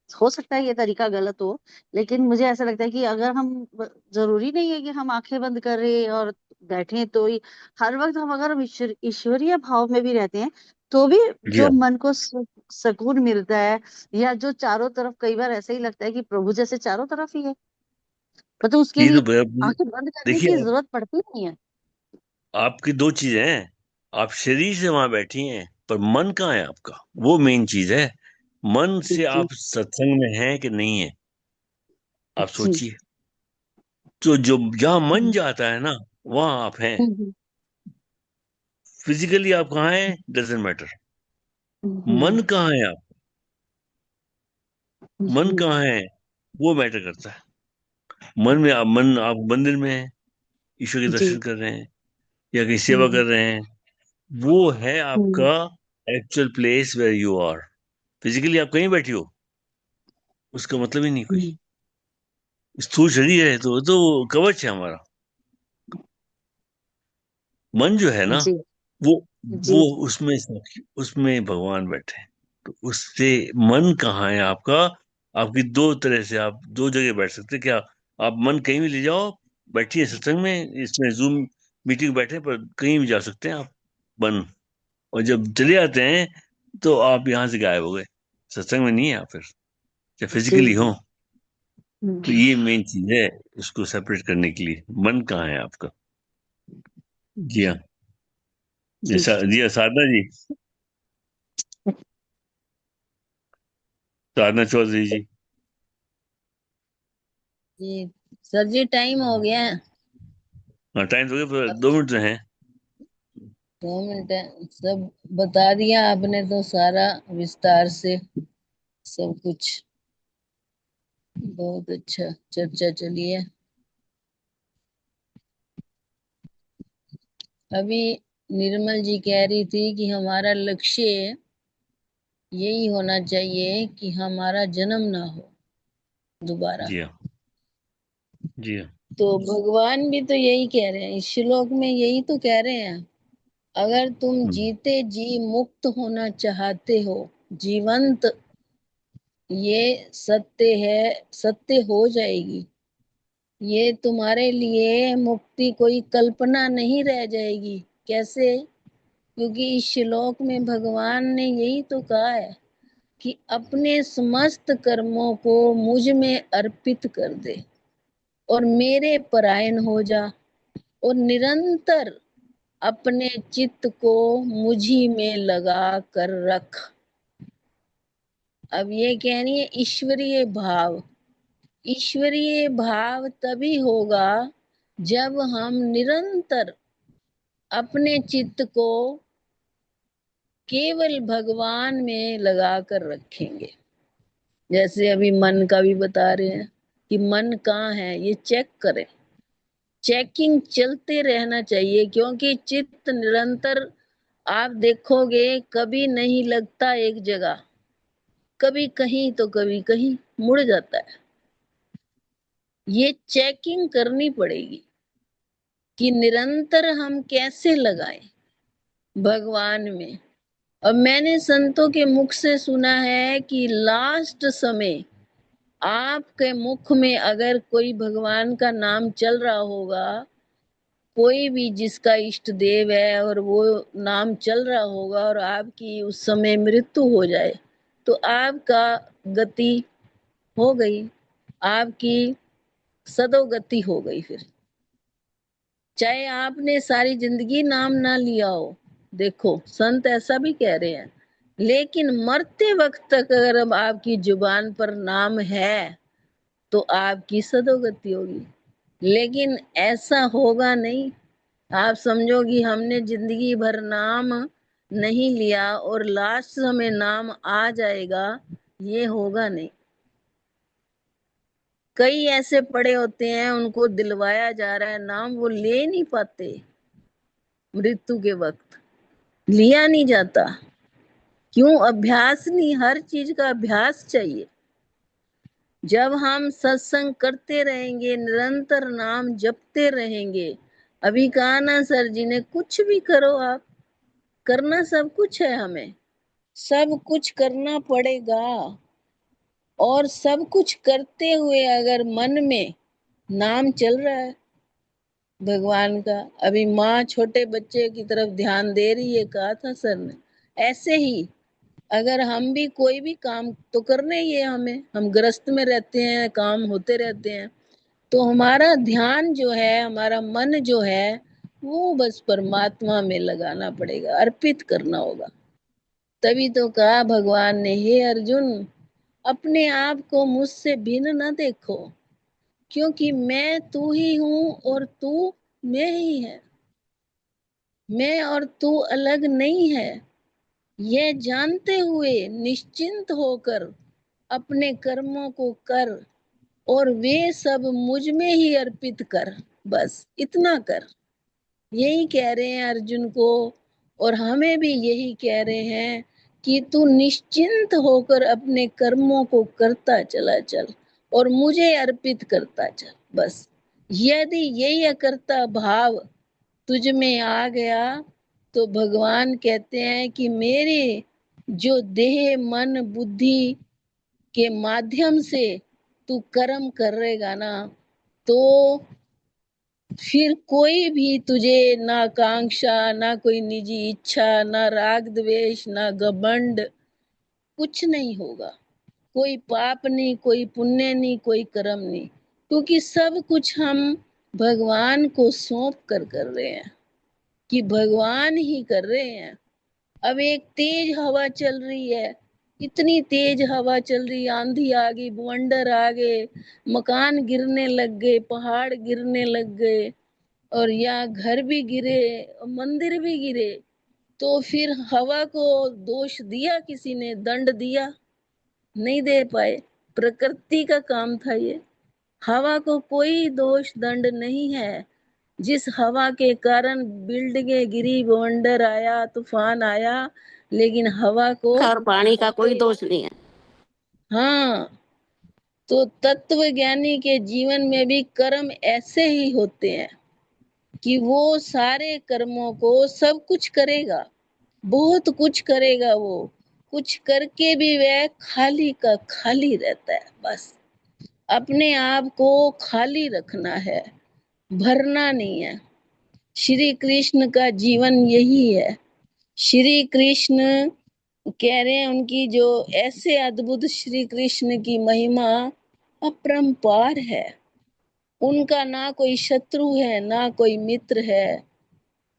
Speaker 6: हो सकता है ये तरीका गलत हो लेकिन मुझे ऐसा लगता है कि अगर हम जरूरी नहीं है कि हम आंखें बंद करें और बैठे तो ही हर वक्त हम अगर हम ईश्वरीय भाव में भी रहते हैं तो भी
Speaker 1: जी
Speaker 6: जो
Speaker 1: हाँ।
Speaker 6: मन को सुकून मिलता है या जो चारों तरफ कई बार ऐसा ही लगता है कि प्रभु जैसे चारों तरफ ही है मतलब उसके
Speaker 1: ये तो
Speaker 6: लिए आंखें बंद करने
Speaker 1: देखिए
Speaker 6: की जरूरत पड़ती नहीं है।
Speaker 1: आपकी 2 चीजें हैं। आप शरीर से वहां बैठी हैं पर मन कहाँ है आपका? वो मेन चीज है। मन से
Speaker 6: जी
Speaker 1: आप सत्संग में हैं कि नहीं है? आप
Speaker 6: जी।
Speaker 1: सोचिए। तो जो जहां मन
Speaker 6: हम्म
Speaker 1: जाता है ना, वहां आप हैं।
Speaker 6: हम्म
Speaker 1: फिजिकली आप कहाँ हैं डजेंट मैटर।
Speaker 6: हम्म,
Speaker 1: मन कहाँ है आप? मन
Speaker 6: जी
Speaker 1: कहाँ है वो मैटर करता है। मन आप मंदिर में है, ईश्वर के
Speaker 6: जी।
Speaker 1: दर्शन कर रहे हैं या कहीं सेवा
Speaker 6: हम्म
Speaker 1: कर रहे हैं, वो है
Speaker 6: हम्म
Speaker 1: आपका actual place where you are. Physically आप कहीं बैठी हो उसका मतलब ही नहीं कोई।
Speaker 6: हम्म,
Speaker 1: स्थूल शरीर है तो कवच है हमारा। मन जो है ना,
Speaker 6: जी
Speaker 1: वो
Speaker 6: जी
Speaker 1: वो
Speaker 6: जी।
Speaker 1: उसमें भगवान बैठे हैं। तो उससे मन कहाँ है आपका? आपकी 2 तरह से आप 2 जगह बैठ सकते हैं क्या? आप मन कहीं भी ले जाओ, बैठिए सत्संग में, इसमें जूम मीटिंग बैठे पर कहीं भी जा सकते हैं आप। मन। और जब चले जाते हैं तो आप यहाँ से गायब हो गए। सत्संग में नहीं है आप फिर, चाहे
Speaker 6: जी
Speaker 1: फिजिकली हो।
Speaker 6: जी।
Speaker 1: तो ये मेन चीज है इसको सेपरेट करने के लिए। मन कहाँ है आपका? जी हाँ।
Speaker 6: जी
Speaker 1: जी हाँ, साधना जी। साधना चौधरी जी।
Speaker 10: जी सर जी टाइम हो गया है।
Speaker 1: हाँ, टाइम तो हो गया पर
Speaker 10: अब
Speaker 1: 2 मिनट तो हैं।
Speaker 10: 2 मिनट है। सब बता दिया आपने तो सारा विस्तार से सब कुछ। बहुत अच्छा चर्चा चली है। अभी निर्मल जी कह रही थी कि हमारा लक्ष्य यही होना चाहिए कि हमारा जन्म ना हो दोबारा।
Speaker 1: जी हाँ। जी हाँ।
Speaker 10: तो भगवान भी तो यही कह रहे हैं, इस श्लोक में यही तो कह रहे हैं, अगर तुम जीते जी मुक्त होना चाहते हो, जीवंत, ये सत्य है, सत्य हो जाएगी। ये तुम्हारे लिए मुक्ति कोई कल्पना नहीं रह जाएगी। कैसे? क्योंकि इस श्लोक में भगवान ने यही तो कहा है कि अपने समस्त कर्मों को मुझ में अर्पित कर दे और मेरे परायण हो जा और निरंतर अपने चित्त को मुझी में लगा कर रख। अब ये कहनी है ईश्वरीय भाव। ईश्वरीय भाव तभी होगा जब हम निरंतर अपने चित्त को केवल भगवान में लगा कर रखेंगे। जैसे अभी मन का भी बता रहे हैं कि मन कहाँ है, ये चेक करें। चेकिंग चलते रहना चाहिए, क्योंकि चित्त निरंतर, आप देखोगे, कभी नहीं लगता एक जगह, कभी कहीं तो कभी कहीं मुड़ जाता है। ये चेकिंग करनी पड़ेगी कि निरंतर हम कैसे लगाएं भगवान में। अब मैंने संतों के मुख से सुना है कि लास्ट समय आपके मुख में अगर कोई भगवान का नाम चल रहा होगा, कोई भी जिसका इष्ट देव है और वो नाम चल रहा होगा और आपकी उस समय मृत्यु हो जाए, तो आपका गति हो गई, आपकी सदोगति हो गई। फिर चाहे आपने सारी जिंदगी नाम ना लिया हो, देखो संत ऐसा भी कह रहे हैं, लेकिन मरते वक्त तक अगर अब आपकी जुबान पर नाम है तो आपकी सदोगति होगी। लेकिन ऐसा होगा नहीं। आप समझो कि हमने जिंदगी भर नाम नहीं लिया और लास्ट समय नाम आ जाएगा, ये होगा नहीं। कई ऐसे पड़े होते हैं, उनको दिलवाया जा रहा है नाम, वो ले नहीं पाते, मृत्यु के वक्त लिया नहीं जाता। क्यों? अभ्यास नहीं, हर चीज का अभ्यास चाहिए। जब हम सत्संग करते रहेंगे, निरंतर नाम जपते रहेंगे, अभी कहा ना सर जी ने, कुछ भी करो आप, करना सब कुछ है, हमें सब कुछ करना पड़ेगा। और सब कुछ करते हुए अगर मन में नाम चल रहा है भगवान का, अभी माँ छोटे बच्चे की तरफ ध्यान दे रही है, कहा था सर ने, ऐसे ही अगर हम भी कोई भी काम तो करने ही है हमें, हम गृहस्थ में रहते हैं, काम होते रहते हैं, तो हमारा ध्यान जो है, हमारा मन जो है, वो बस परमात्मा में लगाना पड़ेगा, अर्पित करना होगा। तभी तो कहा भगवान ने, हे अर्जुन, अपने आप को मुझसे भिन्न न देखो, क्योंकि मैं तू ही हूं और तू मैं ही है। मैं और तू अलग नहीं है। यह जानते हुए निश्चिंत होकर अपने कर्मों को कर और वे सब मुझ में ही अर्पित कर, बस इतना कर। यही कह रहे हैं अर्जुन को, और हमें भी यही कह रहे हैं कि तू निश्चिंत होकर अपने कर्मों को करता चला चल और मुझे अर्पित करता चल, बस। यदि यही अकर्ता भाव तुझ में आ गया तो भगवान कहते हैं कि मेरे जो देह मन बुद्धि के माध्यम से तू कर्म करेगा ना, तो फिर कोई भी तुझे ना आकांक्षा, ना कोई निजी इच्छा, ना राग द्वेष, ना घमंड, कुछ नहीं होगा। कोई पाप नहीं, कोई पुण्य नहीं, कोई कर्म नहीं, क्योंकि सब कुछ हम भगवान को सौंप कर रहे हैं, कि भगवान ही कर रहे हैं। अब एक तेज हवा चल रही है, इतनी तेज हवा चल रही, आंधी आ गई, बवंडर आ गए, मकान गिरने लग गए, पहाड़ गिरने लग गए, और या घर भी गिरे, मंदिर भी गिरे, तो फिर हवा को दोष दिया किसी ने, दंड दिया? नहीं दे पाए। प्रकृति का काम था ये। हवा को कोई दोष दंड नहीं है। जिस हवा के कारण बिल्डिंगें गिरी, बवंडर आया, तूफान आया, लेकिन हवा को
Speaker 7: और पानी का कोई दोष नहीं है।
Speaker 10: हाँ, तो तत्व ज्ञानी के जीवन में भी कर्म ऐसे ही होते हैं कि वो सारे कर्मों को सब कुछ करेगा, बहुत कुछ करेगा, वो कुछ करके भी वह खाली का खाली रहता है। बस अपने आप को खाली रखना है, भरना नहीं है। श्री कृष्ण का जीवन यही है। श्री कृष्ण कह रहे हैं, उनकी जो ऐसे अद्भुत श्री कृष्ण की महिमा अपरंपार है। उनका ना कोई शत्रु है, ना कोई मित्र है,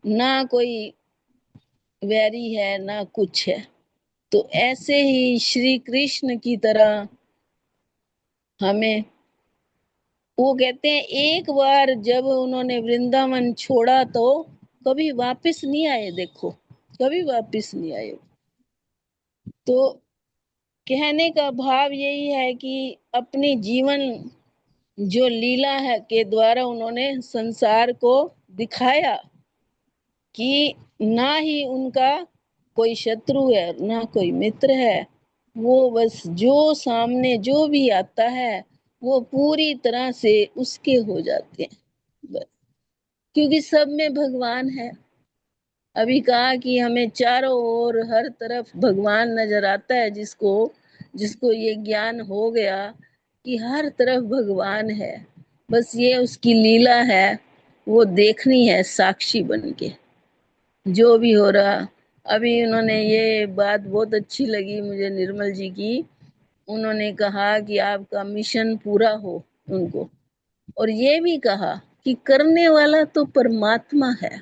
Speaker 10: ना कोई वैरी है, ना कुछ है। तो ऐसे ही श्री कृष्ण की तरह हमें, वो कहते हैं एक बार जब उन्होंने वृंदावन छोड़ा तो कभी वापस नहीं आए। देखो, कभी वापस नहीं आए। तो कहने का भाव यही है कि अपने जीवन जो लीला है के द्वारा उन्होंने संसार को दिखाया कि ना ही उनका कोई शत्रु है, ना कोई मित्र है। वो बस जो सामने जो भी आता है वो पूरी तरह से उसके हो जाते हैं, बस, क्योंकि सब में भगवान है। अभी कहा कि हमें चारों ओर हर तरफ भगवान नजर आता है। जिसको जिसको ये ज्ञान हो गया कि हर तरफ भगवान है, बस ये उसकी लीला है, वो देखनी है साक्षी बन के जो भी हो रहा। अभी उन्होंने ये बात बहुत अच्छी लगी मुझे निर्मल जी की। उन्होंने कहा कि आपका मिशन पूरा हो उनको, और ये भी कहा कि करने वाला तो परमात्मा है।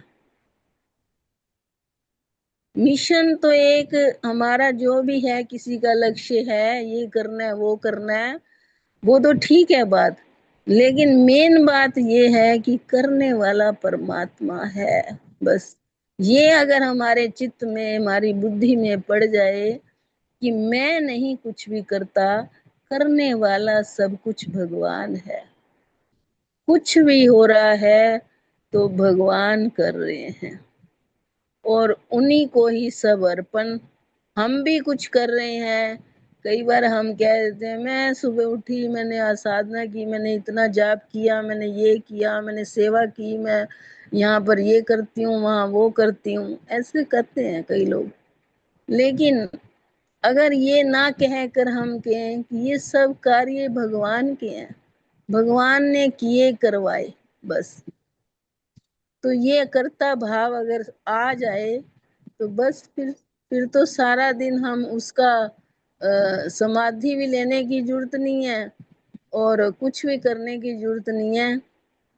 Speaker 10: मिशन तो एक हमारा जो भी है, किसी का लक्ष्य है ये करना है वो करना है, वो तो ठीक है बात, लेकिन मेन बात ये है कि करने वाला परमात्मा है। बस ये अगर हमारे चित्त में, हमारी बुद्धि में पड़ जाए कि मैं नहीं कुछ भी करता, करने वाला सब कुछ भगवान है। कुछ भी हो रहा है तो भगवान कर रहे हैं, और उन्हीं को ही सब अर्पण। हम भी कुछ कर रहे हैं। कई बार हम कह देते हैं मैं सुबह उठी, मैंने आज साधना की, मैंने इतना जाप किया, मैंने ये किया, मैंने सेवा की, मैं यहाँ पर ये करती हूँ, वहाँ वो करती हूँ, ऐसे करते हैं कई लोग। लेकिन अगर ये ना कह कर हम कहें कि ये सब कार्य भगवान के हैं, भगवान ने किए करवाए, बस, तो ये कर्ता भाव अगर आ जाए तो बस फिर तो सारा दिन हम उसका समाधि भी लेने की जरूरत नहीं है और कुछ भी करने की जरूरत नहीं है,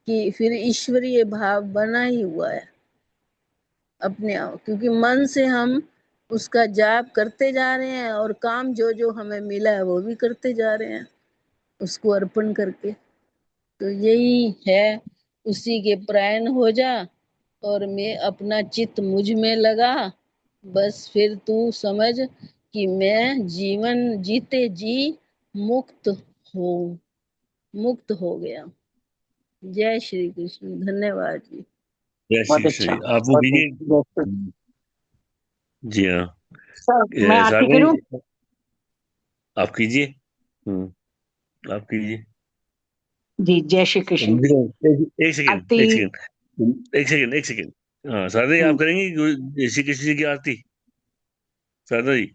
Speaker 10: कि फिर ईश्वरीय भाव बना ही हुआ है अपने आप, क्योंकि मन से हम उसका जाप करते जा रहे हैं और काम जो जो हमें मिला है वो भी करते जा रहे हैं उसको अर्पण करके। तो यही है, उसी के प्रायण हो जा और मैं अपना चित्त मुझ में लगा, बस फिर तू समझ कि मैं जीवन जीते जी मुक्त हूँ, मुक्त हो गया। जय श्री कृष्ण। धन्यवाद जी।
Speaker 1: जय श्री
Speaker 5: बहुत
Speaker 1: कृष्ण
Speaker 5: अच्छा,
Speaker 1: जी। आप वो
Speaker 5: बहुत
Speaker 1: कीजिए।
Speaker 5: अच्छा।
Speaker 1: जी हाँ।
Speaker 5: सर मैं आरती
Speaker 1: साधना
Speaker 5: करूं?
Speaker 1: जी, आप कीजिए। आप कीजिए।
Speaker 5: जी, जय श्री कृष्ण।
Speaker 1: एक सेकेंड,
Speaker 5: आरती।
Speaker 1: एक सेकेंड, एक सेकेंड, एक सेकेंड। हाँ, साधना जी आप करेंगी श्री कृष्ण जी की आरती? साधना जी।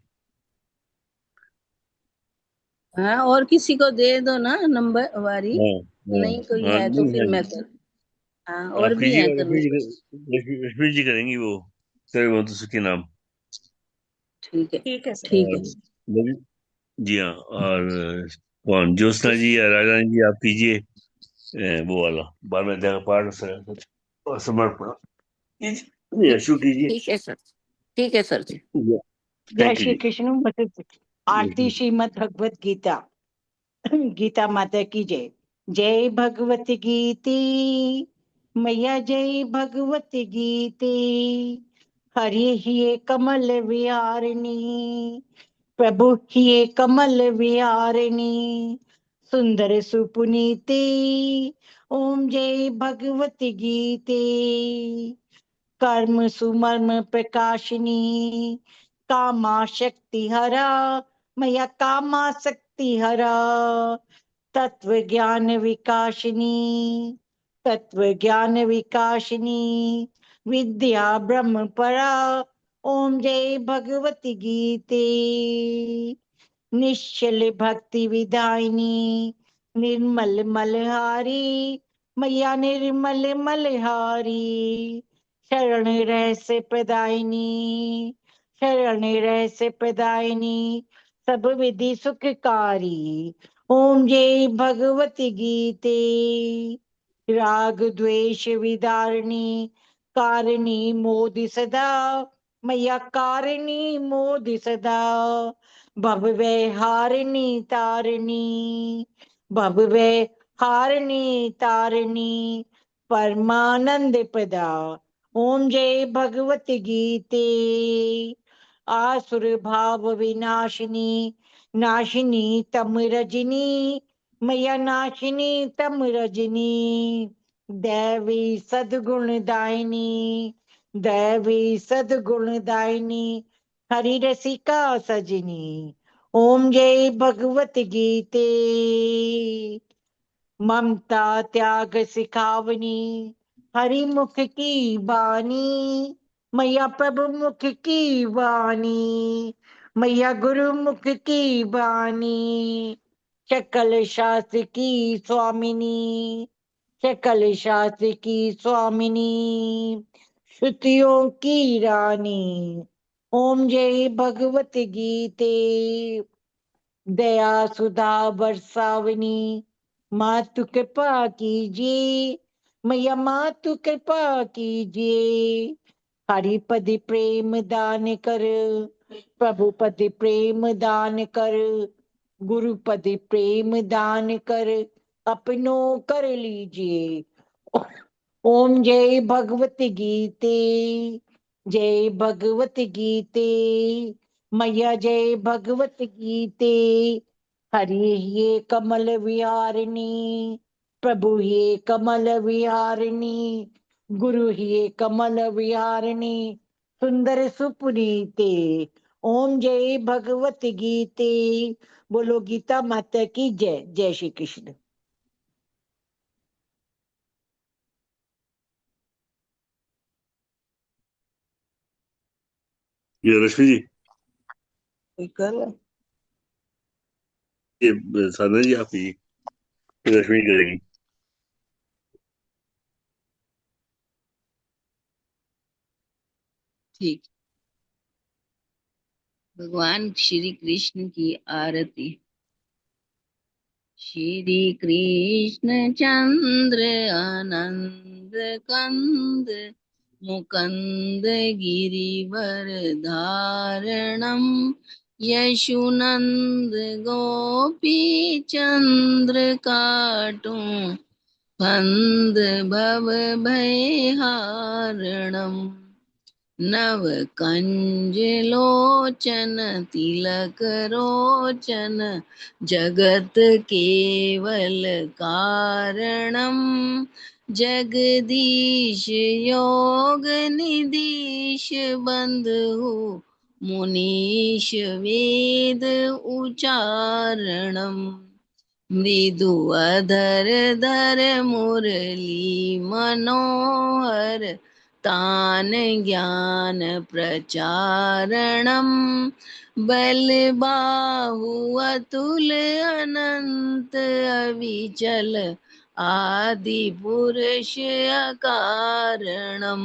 Speaker 10: हाँ, और किसी को दे दो ना नंबर वारी,
Speaker 1: हाँ हाँ
Speaker 10: नहीं कोई
Speaker 1: हाँ,
Speaker 10: है तो
Speaker 1: नहीं
Speaker 10: फिर
Speaker 1: है
Speaker 10: मैं
Speaker 1: जी।
Speaker 10: कर। हाँ, और
Speaker 1: आप
Speaker 10: भी
Speaker 1: कीजिए,
Speaker 10: हैं
Speaker 1: और
Speaker 10: करने को।
Speaker 1: लक्ष्मी जी करेंगी वो, सर्वभौम सुखी नाम।
Speaker 10: ठीक है,
Speaker 5: ठीक है सर।
Speaker 10: ठीक है।
Speaker 1: और जी हाँ। और कौन, ज्योत्सना जी या राजा जी आप कीजिए वो वाला बाद में देखा पाठ और समर्पण कीजिए या शुरू कीजिए।
Speaker 7: ठीक है सर, ठीक है सर जी।
Speaker 5: जय
Speaker 1: थैंक यू
Speaker 5: श्री
Speaker 1: जी।
Speaker 5: कृष्ण। आरती श्रीमद् भगवत गीता। गीता माता की जय। जय भगवत गीति मैया, जय भगवत गीति। हरि ही कमल विहारिणी, प्रभु ही कमल विहारिणी, सुंदर सुपुनीति। ओम जय भगवत गीते। कर्म सुमर्म प्रकाशिनी, कामा शक्ति हरा मैया, कामा शक्ति हरा।
Speaker 4: तत्व ज्ञान विकासिनी, तत्व ज्ञान विकासिनी विद्या ब्रह्म परा। ओम जय भगवती गीते। निश्चल भक्ति विदायिनी निर्मल मलहारी, मैया निर्मल मलहारी। शरण रहस्य प्रदायिनी, शरण रहस्य प्रदायिनी सब विधि सुखकारी। ओम जय भगवती गीते। राग द्वेष विदारिणी कारिणी मोदि सदा, मैया कारिणी मोदि सदा। भववे हारिणी तारिणी, भववे हारिणी तारिणी परमानंद प्रदा। ओम जय भगवती गीते। आसुर भाव विनाशिनी नाशिनी तम रजनी, मैया नाशिनी तम रजनी। दैवी सद्गुण दायिनी, दैवी सद्गुण दायिनी हरि रसिका सजनी। ओम जय भगवत गीते। ममता त्याग सिखावनी हरि मुख की बानी, मैया प्रभु मुख की वाणी, मैया गुरु मुख की वाणी। सकल शास्त्र की स्वामिनी, सकल शास्त्र की स्वामिनी श्रुतियों की रानी। ओम जय भगवत गीते। दया सुधा बरसावनी मातु कृपा कीजिए, मैया मातु कृपा कीजिए। हरिपद प्रेम दान कर, प्रभुपद प्रेम दान कर, गुरुपद प्रेम दान कर, अपनों कर लीजिए। ओम जय भगवत गीते, जय भगवत गीते, मैया जय भगवत गीते। हरि ये कमल विहारिणी, प्रभु ये कमल विहारिणी, गुरु ये कमल विहारिणी सुंदर सुपुनीते। ओम जय भगवत गीते। बोलो गीता माता की जय। जय श्री कृष्ण।
Speaker 1: ये रश्मि जी, ये साधना जी आप ही, रश्मि करेंगी।
Speaker 10: ठीक। भगवान श्री कृष्ण की आरती। श्री कृष्ण चंद्र आनंद कंद, मुकंद गिरिवर धारणम। यशुनंद गोपी चंद्र काटूं, फंद भव भयहारणम। नव कंज लोचन तिलक रोचन, जगत केवल कारणम। जगदीश योग निधीश बंधु, मुनीश वेद उचारणम। मृदु अधर धर मुरली मनोहर, तान ज्ञान प्रचारणम। बल बाहु अतुल अनंत अविचल, आदि पुरुष अकारणम।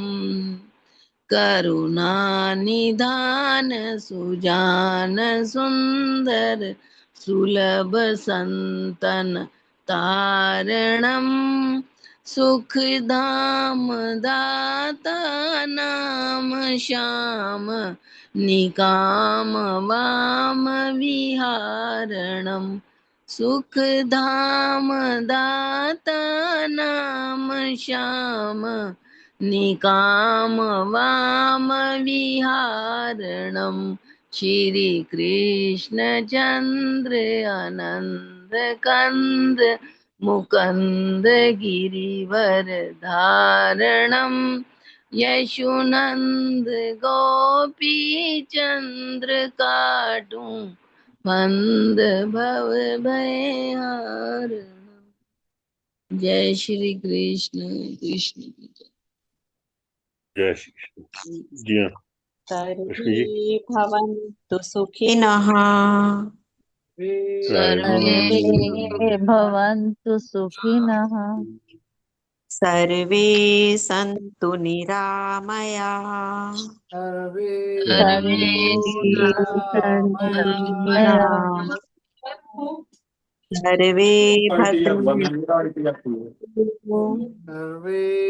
Speaker 10: करुणा निधान सुजान सुंदर, सुलभ संतन तारणम। सुख धाम दाता नाम श्याम, निकाम वाम विहारणम। सुख धाम दाता नाम श्याम, निकाम वाम विहारणम। श्री कृष्ण चंद्र आनंद कंद, मुकंद गिरिवर धारणम। यशुनंद गोपी चंद्र काटूं, बंद भव भय हारणम। जय श्री कृष्ण। कृष्ण की जय।
Speaker 1: जय श्री कृष्ण। जी हाँ, लक्ष्मी जी।
Speaker 8: सर्वे भवन्तु सुखिनः।
Speaker 10: सर्वे
Speaker 6: सर्वे भवन्तु सुखिनः।
Speaker 8: सर्वे सन्तु निरामयाः।
Speaker 2: सर्वे
Speaker 10: सर्वे
Speaker 6: सन्तु
Speaker 2: निरामया।
Speaker 8: निरामयाः। सर्वे भद्राणि
Speaker 2: सर्वे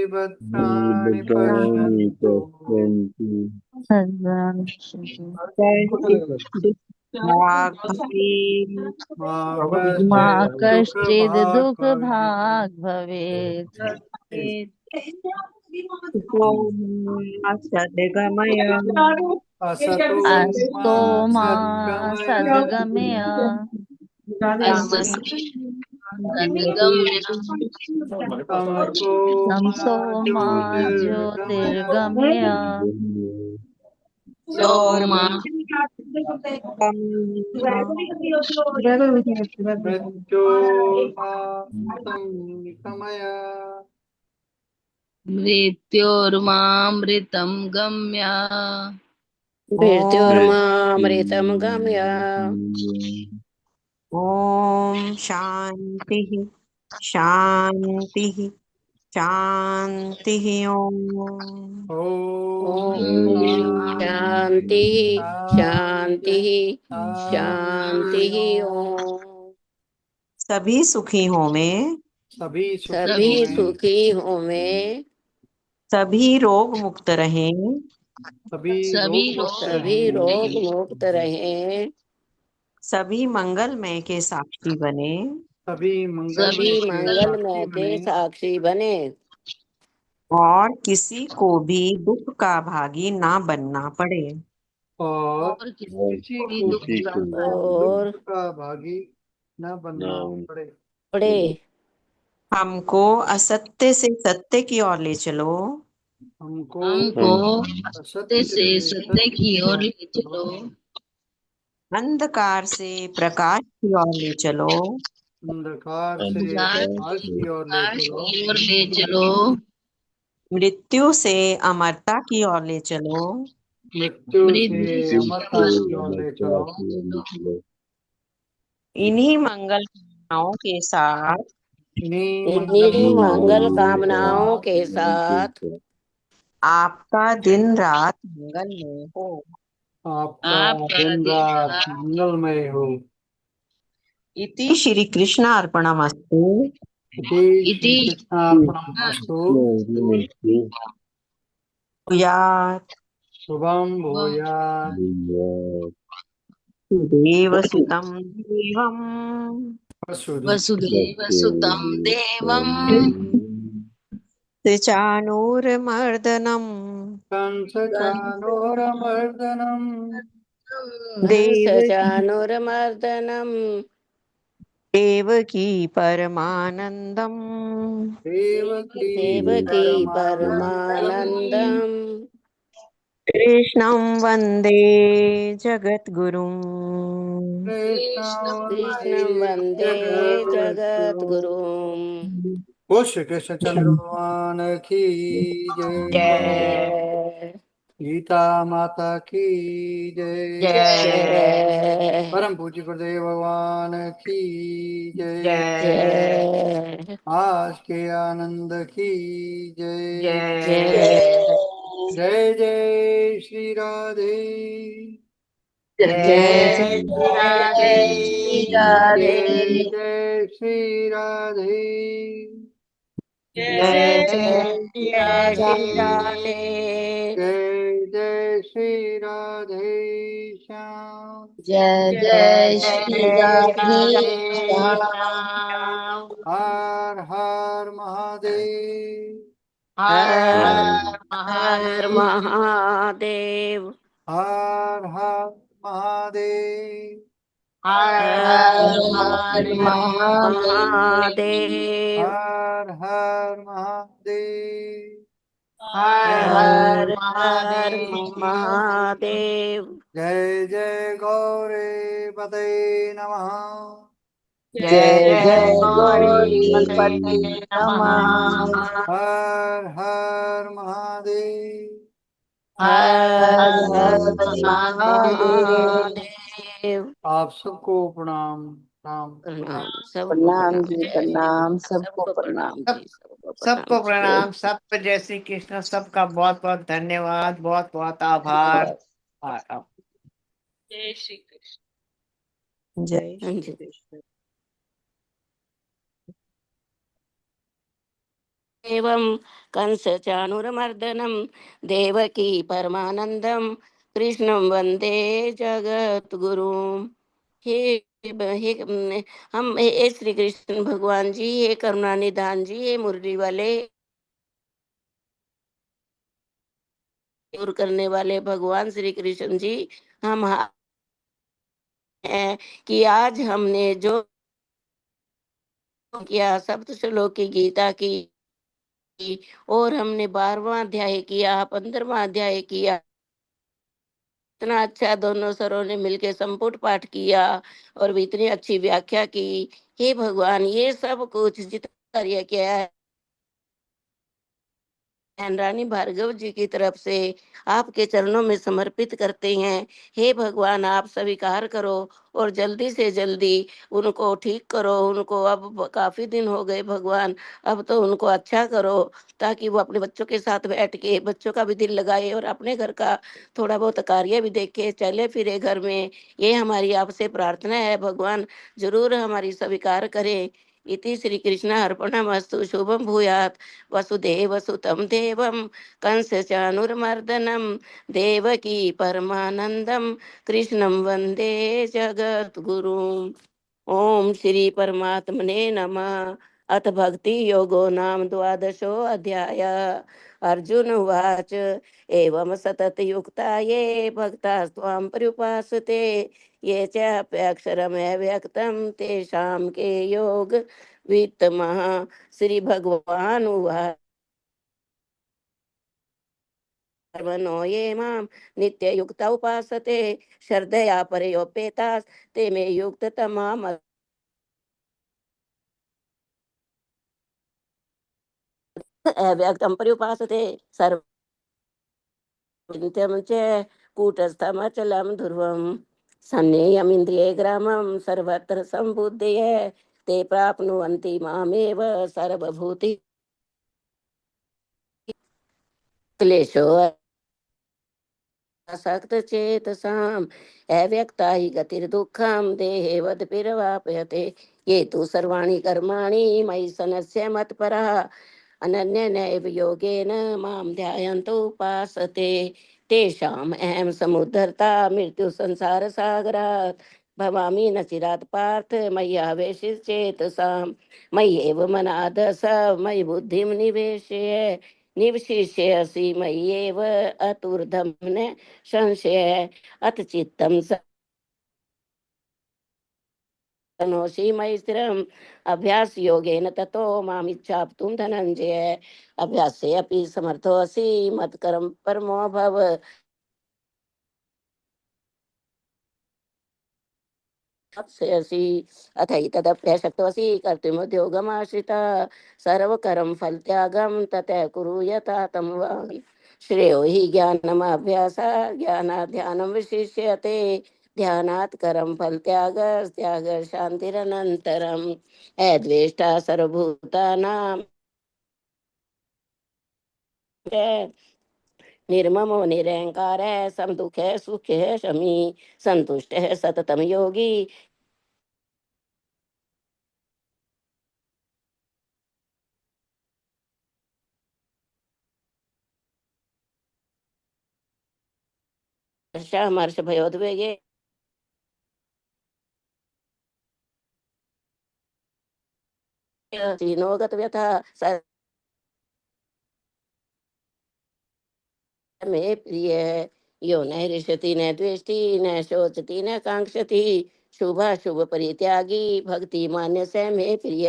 Speaker 2: भद्राणि पश्यन्तु।
Speaker 8: भाग भवे
Speaker 2: मा
Speaker 6: मा
Speaker 2: कश्चित् दुःख
Speaker 6: कश्चित्
Speaker 2: भाग्
Speaker 6: दुःख
Speaker 2: भवेत्।
Speaker 6: भाग् भवेत्।
Speaker 8: सद्गमय
Speaker 2: असतो मा
Speaker 6: अस्तो मा
Speaker 2: सद्गमय।
Speaker 6: सद्गमय।
Speaker 10: सद्गम्य
Speaker 2: तमसो मा
Speaker 6: तमसो मा
Speaker 2: ज्योतिर्गमय।
Speaker 6: ज्योतिर्गमय।
Speaker 10: सोमा
Speaker 2: मृत्योर्मामृतमय।
Speaker 10: मृत्योर्मामृतं गम्य।
Speaker 7: मृत्युर्मामृतं गम्य।
Speaker 8: ॐ शान्तिः शान्तिः शान्तिः। ॐ
Speaker 2: ॐ
Speaker 7: शांति
Speaker 2: शान्ति
Speaker 7: शांति
Speaker 2: शान्ति।
Speaker 7: शांति। ओम
Speaker 8: सभी सुखी हो में
Speaker 2: सभी सुखी
Speaker 7: सभी
Speaker 2: हों।
Speaker 7: सुखी हो में।
Speaker 8: सभी रोग मुक्त रहें।
Speaker 2: सभी
Speaker 10: सभी
Speaker 2: रोग मुक्त
Speaker 7: सभी
Speaker 2: रहें।
Speaker 7: रोग मुक्त रहें।
Speaker 8: सभी मंगलमय के साक्षी बने।
Speaker 2: सभी मंगलमय
Speaker 7: सभी
Speaker 2: के साक्षी
Speaker 7: मंगलमय के
Speaker 2: बने।
Speaker 7: साक्षी बने।
Speaker 8: और किसी को भी दुख का भागी ना बनना पड़े।
Speaker 2: और
Speaker 10: और
Speaker 2: किसी
Speaker 10: किसी
Speaker 2: को
Speaker 10: दुख
Speaker 2: भी
Speaker 7: और
Speaker 2: दुख का भागी न बनना पड़े।
Speaker 7: पड़े।
Speaker 8: हमको असत्य से सत्य की ओर ले चलो।
Speaker 10: हमको सत्य
Speaker 2: असत्य
Speaker 10: से
Speaker 2: से
Speaker 10: सत्य
Speaker 2: सत्य
Speaker 10: की
Speaker 2: की
Speaker 10: ओर
Speaker 2: ओर
Speaker 10: ले चलो।
Speaker 8: अंधकार से प्रकाश की ओर ले चलो।
Speaker 2: अंधकार से
Speaker 10: अंधकार
Speaker 2: प्रकाश
Speaker 10: से
Speaker 2: की ओर ले
Speaker 10: प्रकाश
Speaker 2: चलो।
Speaker 10: की ओर ले चलो।
Speaker 8: मृत्यु से अमरता की ओर ले चलो।
Speaker 2: मृत्यु से
Speaker 10: मृत्यु
Speaker 2: अमरता की ओर ले चलो।
Speaker 8: इन्हीं मंगल कामनाओं के साथ
Speaker 2: इन्हीं मंगल
Speaker 7: इन्हीं मंगल
Speaker 2: कामनाओं के
Speaker 7: कामनाओं
Speaker 2: साथ
Speaker 7: के साथ
Speaker 8: आपका दिन रात मंगलमय हो।
Speaker 2: आपका
Speaker 10: आपका
Speaker 2: दिन
Speaker 10: दिन
Speaker 2: रात
Speaker 10: रात
Speaker 2: मंगलमय हो।
Speaker 8: इति श्री कृष्ण अर्पणमस्तु।
Speaker 2: इति
Speaker 10: इति
Speaker 2: श्री कृष्णार्पणमस्तु।
Speaker 8: भूयात्
Speaker 2: शुभम भूयात्।
Speaker 8: देव सुतं देवम्
Speaker 2: वसुदेव
Speaker 10: वसुदेव सुतं देवम्
Speaker 8: चाणूरमर्दनम्
Speaker 2: कंसचानोरमर्दनम्
Speaker 8: देवकी
Speaker 7: कंसचाणूरमर्दनम्
Speaker 8: देवकी परमानन्दम्
Speaker 2: देवकी
Speaker 7: देवकी
Speaker 2: परमानन्दम्
Speaker 7: परमानन्दम्
Speaker 8: कृष्णं वन्दे जगद्गुरुम्।
Speaker 2: कृष्णं वन्दे
Speaker 7: कृष्णं वन्दे
Speaker 2: जगद्गुरुम्।
Speaker 7: जगद्गुरुम्।
Speaker 2: वो श्री कृष्ण चंद्र भगवान की जय।
Speaker 7: जय
Speaker 2: गीता माता की जय।
Speaker 7: जय
Speaker 2: परम पूज्य गुरुदेव भगवान की जय।
Speaker 7: जय
Speaker 2: आज के आनंद की जय।
Speaker 7: जय
Speaker 2: जय जय श्री राधे।
Speaker 8: जय
Speaker 7: जय
Speaker 8: जय
Speaker 7: श्री राधे।
Speaker 10: जय श्री राधे।
Speaker 2: जय जय श्री राधे।
Speaker 10: जय
Speaker 8: जय
Speaker 10: जय
Speaker 8: जय
Speaker 10: श्री
Speaker 7: जय
Speaker 10: राधे।
Speaker 7: श्री राधे।
Speaker 2: जय जय श्री राधे श्याम।
Speaker 10: जय जय
Speaker 7: जय
Speaker 10: श्री
Speaker 7: जय
Speaker 10: राधे
Speaker 7: राधे
Speaker 10: श्याम।
Speaker 7: श्याम।
Speaker 2: हर हर महादेव।
Speaker 7: हर
Speaker 10: हर
Speaker 7: हर
Speaker 10: महादेव।
Speaker 7: महादेव।
Speaker 2: हर हर महादेव।
Speaker 7: हर
Speaker 10: हर
Speaker 7: हर
Speaker 10: हर महादेव।
Speaker 7: महादेव।
Speaker 2: हर हर महादेव।
Speaker 10: हर हर
Speaker 7: हर हर
Speaker 10: महादेव।
Speaker 7: महादेव।
Speaker 2: जय जय गौरी पते नमः।
Speaker 7: जय
Speaker 10: जय
Speaker 7: जय
Speaker 10: जय
Speaker 7: गौरी
Speaker 10: गौरी
Speaker 7: पते
Speaker 10: पते
Speaker 7: नमः।
Speaker 10: नमः।
Speaker 2: हर हर महादेव।
Speaker 7: हर
Speaker 10: हर
Speaker 7: हर
Speaker 10: हर महादेव।
Speaker 7: महादेव।
Speaker 2: आप सबको प्रणाम प्रणाम।
Speaker 7: प्रणाम, सबको
Speaker 10: प्रणाम
Speaker 7: प्रणाम।
Speaker 10: जी,
Speaker 7: जय श्री
Speaker 10: प्रणाम,
Speaker 7: कृष्ण,
Speaker 10: सबको
Speaker 7: सबको
Speaker 10: प्रणाम।
Speaker 7: प्रणाम
Speaker 2: सब
Speaker 7: जी, सबको प्रणाम
Speaker 2: सबको
Speaker 7: जी।
Speaker 2: प्रणाम, सब पे जय श्री कृष्ण। सबका बहुत बहुत धन्यवाद, बहुत बहुत आभार।
Speaker 3: जय श्री कृष्ण।
Speaker 10: जय
Speaker 7: हाँ
Speaker 10: श्री
Speaker 7: जी।
Speaker 10: कृष्ण।
Speaker 7: एवं कंस चाणूरमर्दनम देवकी परमानंदम कृष्णं वंदे जगत गुरु। हे हे श्री कृष्ण भगवान जी, हे करुणा निधान जी, हे मुरली वाले, दूर करने वाले भगवान श्री कृष्ण जी, हम हैं कि आज हमने जो किया सप्त श्लोक की गीता की, और हमने 12वां अध्याय किया, 15वां अध्याय किया, इतना अच्छा दोनों सरों ने मिलके संपुट पाठ किया और भी इतनी अच्छी व्याख्या की। हे भगवान, ये सब कुछ जितना कार्य किया है रानी भार्गव जी की तरफ से आपके चरणों में समर्पित करते हैं। हे भगवान, आप स्वीकार करो और जल्दी से जल्दी उनको ठीक करो। उनको अब काफी दिन हो गए भगवान, अब तो उनको अच्छा करो ताकि वो अपने बच्चों के साथ बैठ के बच्चों का भी दिल लगाए और अपने घर का थोड़ा बहुत कार्य भी देखे, चले फिरे घर में। ये हमारी आपसे प्रार्थना है भगवान, जरूर हमारी स्वीकार करें। इति श्री कृष्ण अर्पणमस्तु। शुभम भूयात्। वसुदेव सुतं देवं कंस चाणूरमर्दनं देवकी परमानंदं कृष्णं वंदे जगद्गुरुम्। ओम श्री परमात्मने नमः। अथ भक्ति योगो नाम द्वादशो अध्याय। अर्जुन उवाच एवं सतत युक्ता ये भक्ता स्वाम पर्युपासते ये चाप्यक्षरमव्यक्तं तेषां के योग वित्तमः। श्री भगवान उवाच सर्वनो ये मां नित्ययुक्ता उपासते श्रद्धया परयोपेतास् ते मे युक्ततमा अव्यक्तं पर्युपासते सर्वं च कूटस्थमचलं ध्रुवं सन्नेयमिन्द्रिये ग्रामं सर्वत्र सम्बुद्धये ते प्राप्नुवन्ति मामेव सर्वभूति क्लेशो असक्त चेतसाम अव्यक्ता हि गतिर्दुःखं देहे वदपिरवाप्यते ये तु सर्वाणि कर्माणि मयि सनस्य मत्परः अनन्यनैव योगेन मां ध्यायन्तु उपासते तेषाम् अहं समुद्धर्ता मृत्यु संसार सागरात् भवामि न चिरात् पार्थ मय्यावेशितचेतसां मय्येव मनादस मयि बुद्धिं निवेशय निवशिष्यसि मय्येव अतुर्धं न संशय अथ चित्तं तनोषि मयि स्थिरम् अभ्यास योगेन ततो मामिच्छाप्तुं धनञ्जय अभ्यासे अपि समर्थोऽसि मत्करं परमो भव मत्स्यसि अथैतदप्यशक्तोऽसि कर्तुमुद्योगमाश्रिता सर्वकरं फलत्यागं ततः कुरु यथा तमवान् श्रेयो हि ज्ञानमभ्यासा ज्ञानात् ध्यानं विशिष्यते ध्यानात् करं फलत्याग त्याग शान्तिरनन्तरम् अद्वेष्टा सर्वभूतानां निर्ममो निरहंकार समदुख सुख शमी संतुष्ट सततम योगी हर्ष भयोद्वेगे तीनोगत व्यथा मे प्रिय यो न हृष्यति न द्वेष्टि न शोचति न कांक्षति शुभ परित्यागी भक्ति मान्य स मे प्रिय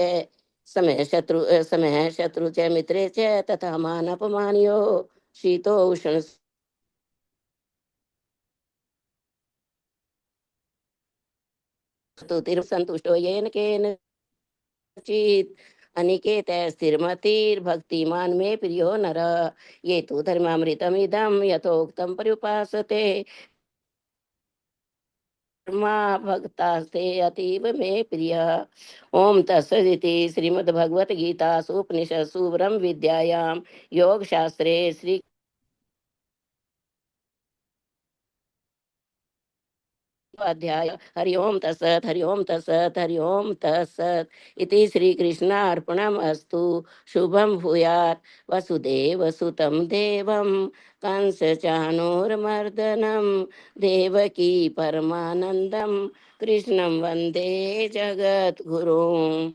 Speaker 7: समय शत्रु च मित्रे च तथा मान अपमानियो शीतो उष्ण स्तुतिर् संतुष्टो येन केनचित् अनिकेत स्थिरमतिर्भक्तिमान् मे प्रियो नर ये तु धर्मामृतमिदं यथोक्तं पर्युपासते मा भक्तास्ते अतीव मे प्रिय। ओम तत्सदिति श्रीमद्भगवद्गीतासु उपनिषत्सु ब्रह्म विद्यायां योग शास्त्रे श्री अध्याय हरि ओम तत्सत हरि ओम तत्सत हरि ओम तत्सत इति श्री कृष्णार्पणम् अस्तु। शुभम भूयात्। वसुदेव सुतं देवं कंस चाणूरमर्दनं देवकी परमानंदं कृष्णं वंदे जगद्गुरुम्।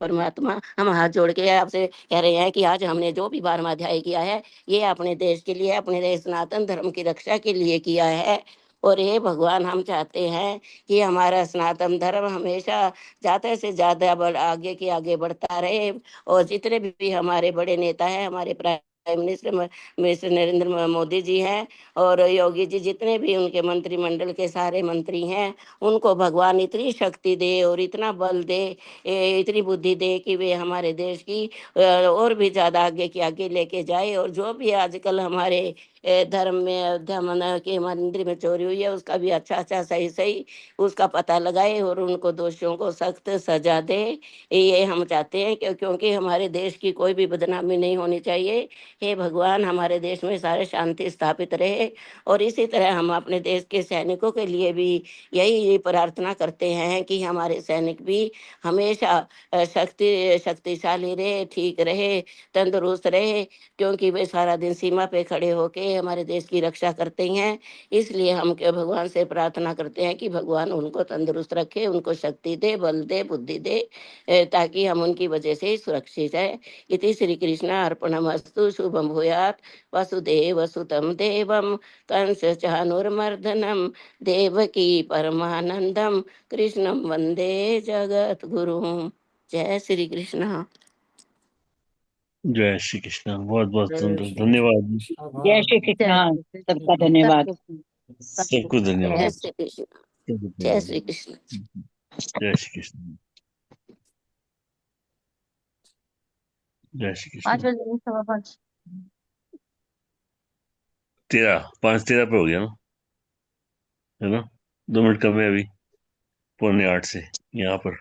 Speaker 7: परमात्मा, हम हाथ जोड़ के आपसे कह रहे हैं कि आज हमने जो भी 12वां अध्याय किया है, ये अपने देश के लिए, अपने देश सनातन धर्म की रक्षा के लिए किया है। और ये भगवान, हम चाहते हैं कि हमारा सनातन धर्म हमेशा ज्यादा से ज्यादा आगे के आगे बढ़ता रहे। और जितने भी हमारे बड़े नेता हैं, हमारे prime minister mister Narendra Modi ji हैं और योगी जी, जितने भी उनके मंत्रिमंडल के सारे मंत्री हैं, उनको भगवान इतनी शक्ति दे और इतना बल दे, इतनी बुद्धि दे कि वे हमारे देश की और भी ज्यादा आगे के आगे लेके जाए। और जो भी आजकल हमारे धर्म में धर्म के मंदिर में चोरी हुई है, उसका भी अच्छा अच्छा सही सही उसका पता लगाए और उनको दोषियों को सख्त सजा दे। ये हम चाहते हैं क्योंकि हमारे देश की कोई भी बदनामी नहीं होनी चाहिए। हे भगवान, हमारे देश में सारे शांति स्थापित रहे। और इसी तरह हम अपने देश के सैनिकों के लिए भी यही प्रार्थना करते हैं कि हमारे सैनिक भी हमेशा शक्तिशाली रहे, ठीक रहे, तंदुरुस्त रहे, क्योंकि वे सारा दिन सीमा पे खड़े होके हमारे देश की रक्षा करते हैं। इसलिए हम के भगवान से प्रार्थना करते हैं कि भगवान उनको तंदुरुस्त रखे, उनको शक्ति दे, बल दे, बुद्धि दे, ताकि हम उनकी वजह से सुरक्षित है। इति श्री कृष्ण अर्पणमस्तु। शुभम भूयात्। वसुदेव सुतं देवं कंस चाणूरमर्दनं देवकी परमानंदम कृष्णं वंदे जगत गुरुम। जय श्री कृष्ण।
Speaker 1: जय श्री कृष्ण। बहुत बहुत
Speaker 2: जय श्री
Speaker 1: धन्यवाद।
Speaker 2: कृष्ण।
Speaker 12: जय
Speaker 2: आभार।
Speaker 12: श्री
Speaker 6: जय
Speaker 12: कृष्ण।
Speaker 6: श्री
Speaker 12: सबका
Speaker 6: कृष्ण।
Speaker 12: धन्यवाद।
Speaker 6: सबको
Speaker 1: सबको
Speaker 7: जय
Speaker 1: धन्यवाद।
Speaker 7: श्री कृष्ण।
Speaker 1: सबको
Speaker 7: जय
Speaker 1: धन्यवाद।
Speaker 7: श्री कृष्ण।
Speaker 1: जय श्री कृष्ण। जय श्री
Speaker 6: 5
Speaker 1: कृष्ण।
Speaker 6: बजे 5:15।
Speaker 1: 5:13 पे हो गया ना, है ना? 2 मिनट कम है अभी, 7:45 से यहाँ पर।